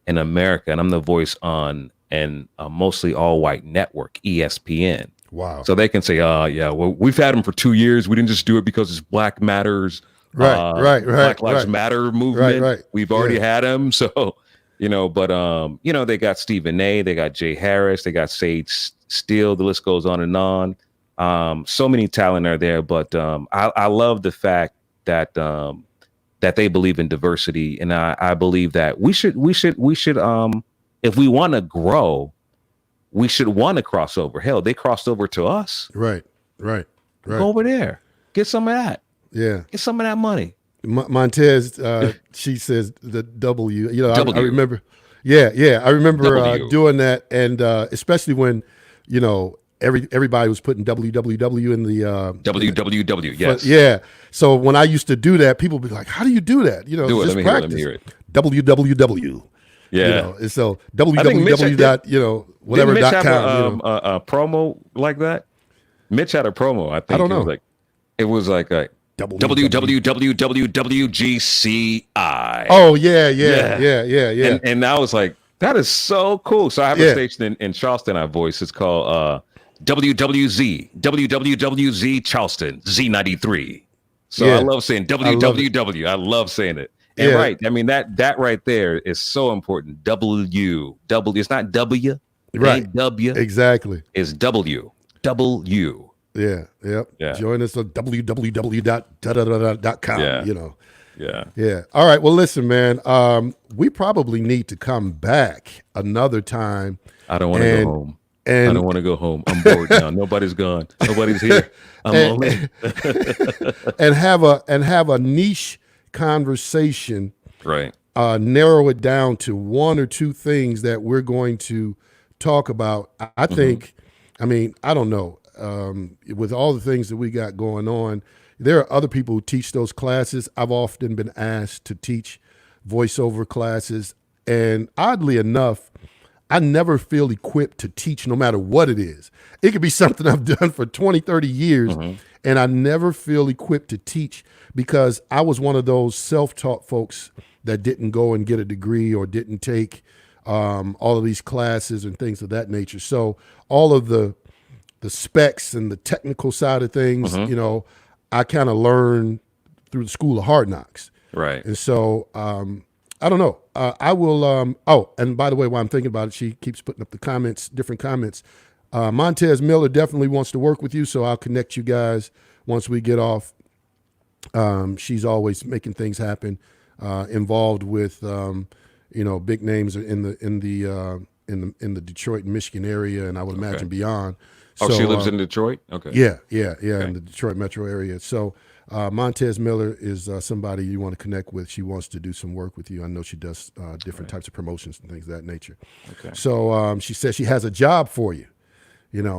in America, and I'm the voice on a mostly all white network, ESPN. Wow. So they can say, well, we've had them for 2 years. We didn't just do it because it's Black Matters. Right. Black Lives Matter movement. Right. We've already had them. So, but, they got Stephen A., they got Jay Harris, they got Sage Steele, the list goes on and on. So many talent are there, but I love the fact that that they believe in diversity. And I believe that we should, if we want to grow, we should want to cross over. Hell, they crossed over to us. Right. Go over there. Get some of that. Yeah. Get some of that money. Montez, she says the W. I remember. I remember doing that, and especially when everybody was putting www in the www. Yes. Yeah. So when I used to do that, people would be like, "How do you do that?" Do it. Let me hear it. www. Yeah. And so www.whatever.com. A promo like that. Mitch had a promo. I think I don't know. It was like a www.GCI. Oh yeah. And I was like, that is so cool. So I have a station in Charleston I voice. It's called WWZ Charleston Z93. So I love saying www. I love saying it. And right, I mean that right there is so important. W. It's not W. Right. W. Exactly. It's W. Yeah. Join us on www.com. Yeah. All right. Well, listen, man. We probably need to come back another time. I don't want to go home. I don't want to go home. I'm bored now. Nobody's gone. Nobody's here. I'm lonely. and have a niche conversation. Right. Narrow it down to one or two things that we're going to talk about. I think. I mean, I don't know. With all the things that we got going on, there are other people who teach those classes. I've often been asked to teach voiceover classes, and oddly enough, I never feel equipped to teach no matter what it is. It could be something I've done for 20, 30 years, and I never feel equipped to teach because I was one of those self-taught folks that didn't go and get a degree or didn't take all of these classes and things of that nature. So all of the specs and the technical side of things, I kind of learned through the school of hard knocks. Right. And so, I don't know. I will, and by the way, while I'm thinking about it, she keeps putting up the comments, different comments. Montez Miller definitely wants to work with you, so I'll connect you guys once we get off. She's always making things happen, involved with big names in the Detroit and Michigan area, and I would imagine beyond. Oh, she lives in Detroit? Okay. Yeah, in the Detroit metro area. So Montez Miller is somebody you want to connect with. She wants to do some work with you. I know she does different types of promotions and things of that nature. Okay. So she says she has a job for you.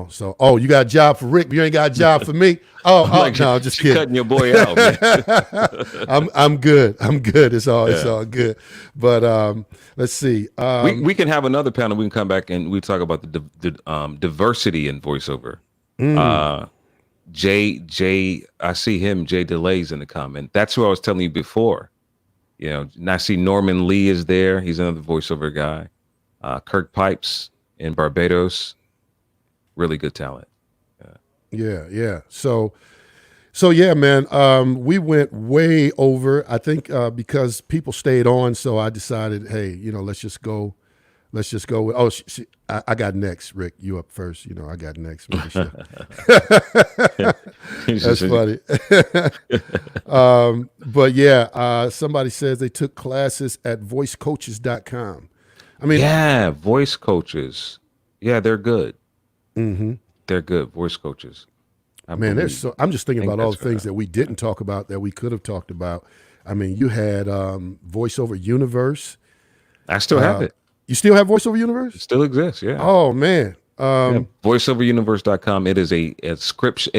So you got a job for Rick, but you ain't got a job for me. No, just kidding. Cutting your boy out, man. I'm good. It's all good. But let's see. We can have another panel. We can come back and we talk about the diversity in voiceover. I see him. Jay Delays in the comment. That's who I was telling you before. And I see Norman Lee is there. He's another voiceover guy. Kirk Pipes in Barbados. Really good talent. Yeah. So yeah, man. We went way over. I think because people stayed on, so I decided, hey, let's just go. Let's just go with. I got next, Rick. You up first. I got next. That's funny. But yeah, somebody says they took classes at voicecoaches.com. Yeah, voice coaches. Yeah, they're good. Mm-hmm. They're good voice coaches. I'm just thinking about all the things that we didn't talk about that we could have talked about. You had VoiceOver Universe. I still have it. You still have VoiceOver Universe? It still exists, yeah. Oh man. VoiceOverUniverse.com. It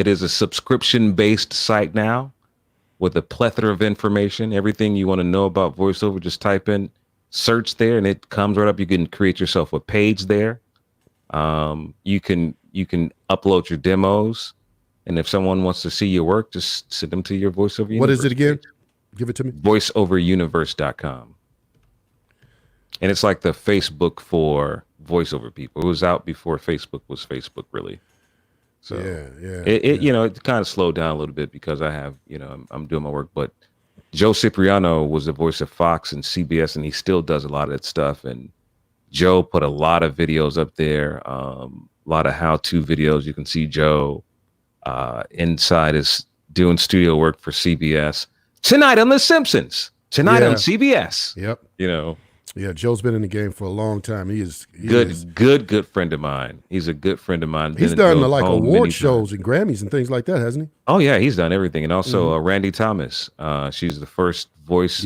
is a subscription-based site now with a plethora of information. Everything you want to know about voiceover, just type in, search there, and it comes right up. You can create yourself a page there. You can upload your demos, and if someone wants to see your work, just send them to your VoiceOver Universe. What is it again? Page. Give it to me. VoiceOverUniverse.com. And it's like the Facebook for voiceover people. It was out before Facebook was Facebook, really. So it kind of slowed down a little bit because I have, I'm doing my work. But Joe Cipriano was the voice of Fox and CBS, and he still does a lot of that stuff. And Joe put a lot of videos up there, a lot of how-to videos. You can see Joe inside is doing studio work for CBS. Tonight on The Simpsons. Tonight on CBS. Yep. Yeah, Joe's been in the game for a long time. He is good friend of mine. He's a good friend of mine. He's done award shows and Grammys and things like that, hasn't he? Oh yeah, he's done everything. And also Randy Thomas. She's the first voice,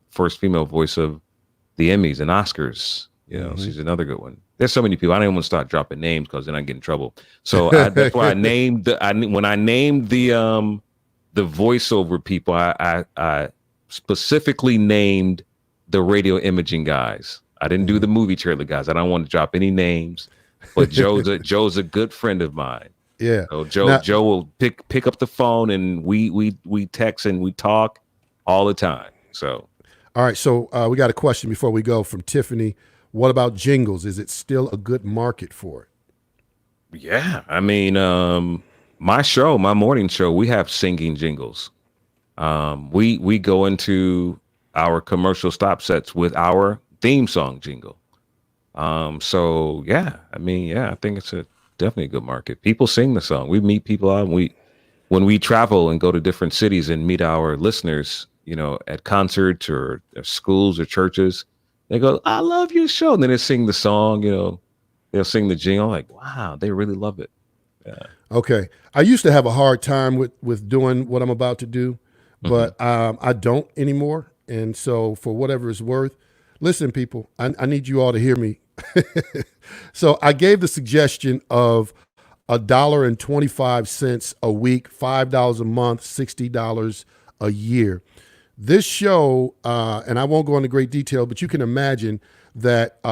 first female voice of the Emmys and Oscars. She's another good one. There's so many people. I don't even want to start dropping names because then I get in trouble. So that's why I named when I named the voiceover people, I specifically named the radio imaging guys. I didn't do the movie trailer guys. I don't want to drop any names, but Joe's a good friend of mine. Yeah. So Joe will pick up the phone and we text and we talk all the time. So, all right. So we got a question before we go from Tiffany. What about jingles? Is it still a good market for it? Yeah. My morning show, we have singing jingles. We go into our commercial stop sets with our theme song jingle. So yeah, I think it's definitely a good market. People sing the song. We meet people out. When we travel and go to different cities and meet our listeners, at concerts or schools or churches, they go, "I love your show," and then they sing the song. They'll sing the jingle. Like, wow, they really love it. Yeah. Okay, I used to have a hard time with doing what I'm about to do, but I don't anymore. And so for whatever it's worth, listen, people, I need you all to hear me. So I gave the suggestion of $1.25 a week, $5 a month, $60 a year. This show, and I won't go into great detail, but you can imagine that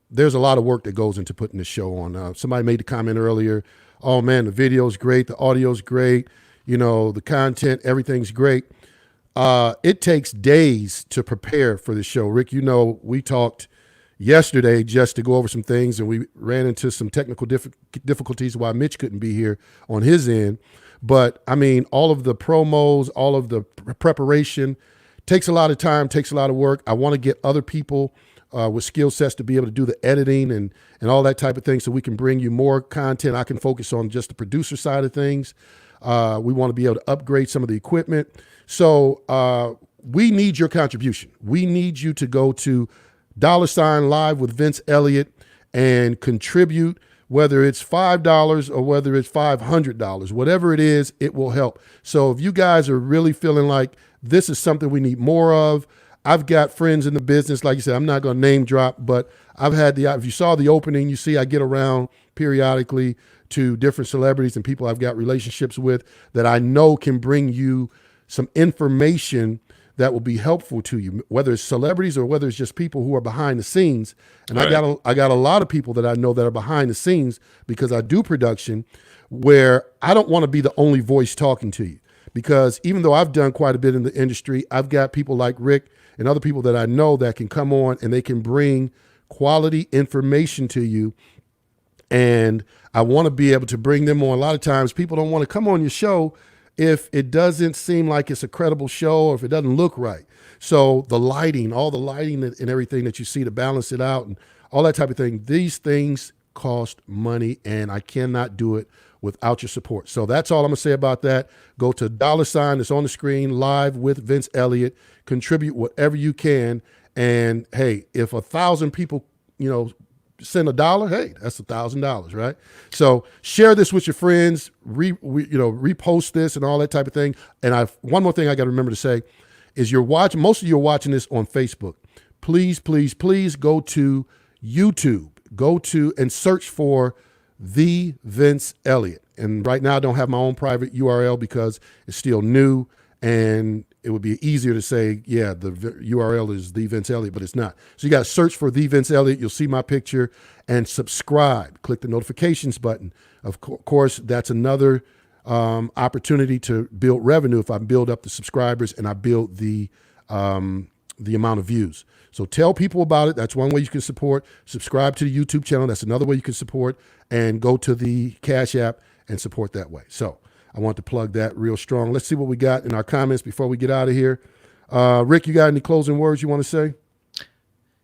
there's a lot of work that goes into putting this show on. Somebody made the comment earlier, oh man, the video's great, the audio's great, the content, everything's great. It takes days to prepare for the show. Rick, we talked yesterday just to go over some things, and we ran into some technical difficulties why Mitch couldn't be here on his end. But all of the promos, all of the preparation takes a lot of time, takes a lot of work. I want to get other people with skill sets to be able to do the editing and all that type of thing, so we can bring you more content. I can focus on just the producer side of things. We want to be able to upgrade some of the equipment. So we need your contribution. We need you to go to $ Live with Vince Elliott and contribute, whether it's $5 or whether it's $500, whatever it is, it will help. So if you guys are really feeling like this is something we need more of, I've got friends in the business. Like you said, I'm not going to name drop, but I've had if you saw the opening, you see I get around periodically to different celebrities and people I've got relationships with that I know can bring you some information that will be helpful to you, whether it's celebrities or whether it's just people who are behind the scenes. And right. I got a lot of people that I know that are behind the scenes because I do production, where I don't want to be the only voice talking to you. Because even though I've done quite a bit in the industry, I've got people like Rick and other people that I know that can come on and they can bring quality information to you. And I want to be able to bring them on. A lot of times people don't want to come on your show if it doesn't seem like it's a credible show or if it doesn't look right. So the lighting, all the lighting and everything that you see to balance it out and all that type of thing, these things cost money, and I cannot do it without your support. So that's all I'm going to say about that. Go to $ it's on the screen, Live with Vince Elliott. Contribute whatever you can. And hey, if 1,000 people, send $1, hey, that's $1,000, right? So share this with your friends, repost this and all that type of thing. And one more thing I got to remember to say is most of you are watching this on Facebook. Please, please, please go to YouTube. Go to and search for The Vince Elliott. And right now I don't have my own private URL because it's still new, and it would be easier to say, yeah, the URL is The Vince Elliott, but it's not. So you got to search for The Vince Elliott. You'll see my picture and subscribe. Click the notifications button. Of course, that's another opportunity to build revenue if I build up the subscribers and I build the amount of views. So tell people about it. That's one way you can support. Subscribe to the YouTube channel. That's another way you can support. And go to the Cash App and support that way. So I want to plug that real strong. Let's see what we got in our comments before we get out of here. Rick, you got any closing words you want to say?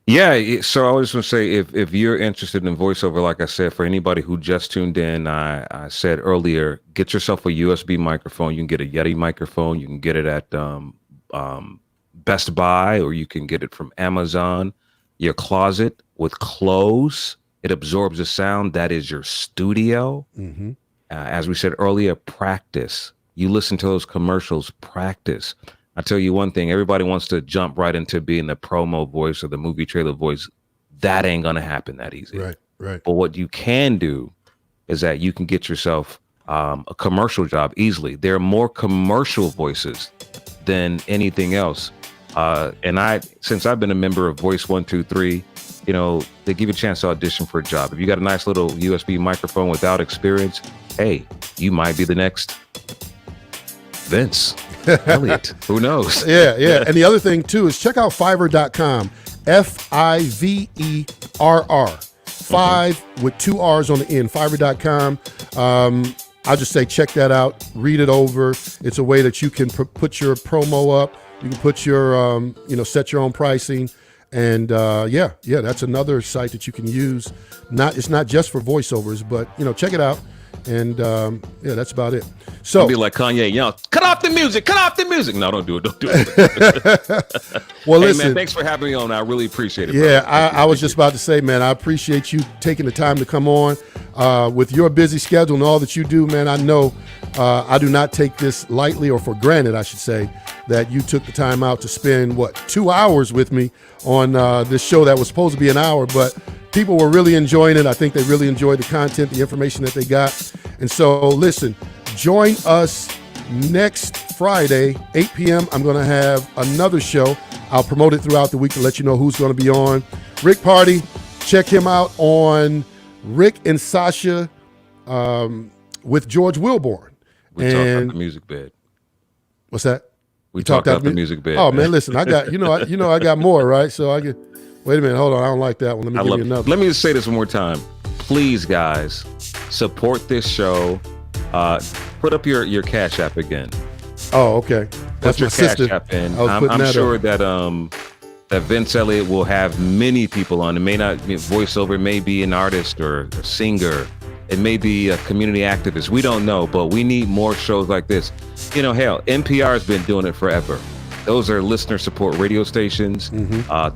Yeah, so I was going to say, if you're interested in voiceover, like I said, for anybody who just tuned in, I said earlier, get yourself a USB microphone. You can get a Yeti microphone. You can get it at Best Buy, or you can get it from Amazon. Your closet with clothes, it absorbs the sound. That is your studio. Mm-hmm. As we said earlier, practice. You listen to those commercials, practice. I tell you one thing, everybody wants to jump right into being the promo voice or the movie trailer voice. That ain't going to happen that easy. Right. But what you can do is that you can get yourself a commercial job easily. There are more commercial voices than anything else. And since I've been a member of Voice 123, they give you a chance to audition for a job. If you got a nice little USB microphone without experience, hey, you might be the next Vince Elliott. Who knows? Yeah. And the other thing too is check out Fiverr.com. Fiverr. 5 with 2 R's on the end. Fiverr.com. I'll just say check that out. Read it over. It's a way that you can put your promo up. You can put your set your own pricing. And that's another site that you can use. It's not just for voiceovers, but check it out. And that's about it. So I'll be like Kanye, cut off the music. No, don't do it. Well, listen, man, thanks for having me on. I really appreciate it. Yeah, I was just about to say, man, I appreciate you taking the time to come on with your busy schedule and all that you do, man. I know I do not take this lightly, or for granted, I should say, that you took the time out to spend 2 hours with me on this show that was supposed to be an hour, but people were really enjoying it. I think they really enjoyed the content, the information that they got. And so listen, join us next Friday, 8 p.m. I'm going to have another show. I'll promote it throughout the week to let you know who's going to be on. Rick Party, check him out on Rick and Sasha with George Wilborn. We talked about the music bed. What's that? We talked about the music bed. Oh man, listen, I got I got more, right? So I get. Wait a minute, hold on. I don't like that one. Let me give you another. Let me just say this one more time. Please, guys, support this show. Put up your Cash App again. Oh, okay. Put your Cash App in. I'm sure that that Vince Elliott will have many people on. It may not be voiceover, it may be an artist or a singer. It may be a community activist. We don't know, but we need more shows like this. You know, hell, NPR has been doing it forever. Those are listener support radio stations,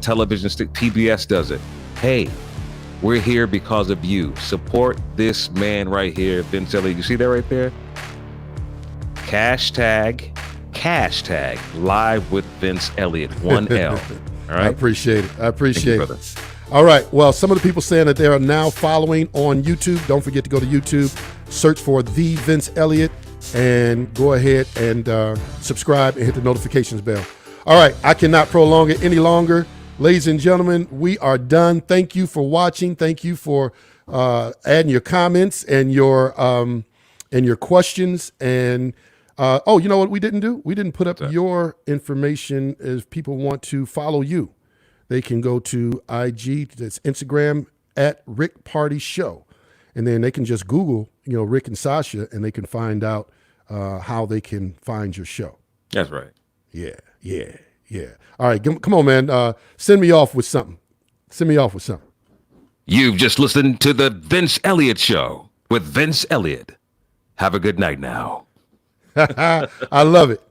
television, PBS does it. Hey, we're here because of you. Support this man right here, Vince Elliott. You see that right there? Hashtag live with Vince Elliott, 1L. All right. I appreciate it. I appreciate Thank you, it. All right. Well, some of the people saying that they are now following on YouTube. Don't forget to go to YouTube, search for The Vince Elliott, and go ahead and subscribe and hit the notifications bell. All right. I cannot prolong it any longer. Ladies and gentlemen, we are done. Thank you for watching. Thank you for adding your comments and your questions. And you know what we didn't do? We didn't put up your information. If people want to follow you, they can go to IG, that's Instagram, at Rick Party Show. And then they can just Google, Rick and Sasha, and they can find out how they can find your show. That's right. Yeah. All right, come on, man. Send me off with something. You've just listened to the Vince Elliott Show with Vince Elliott. Have a good night now. I love it.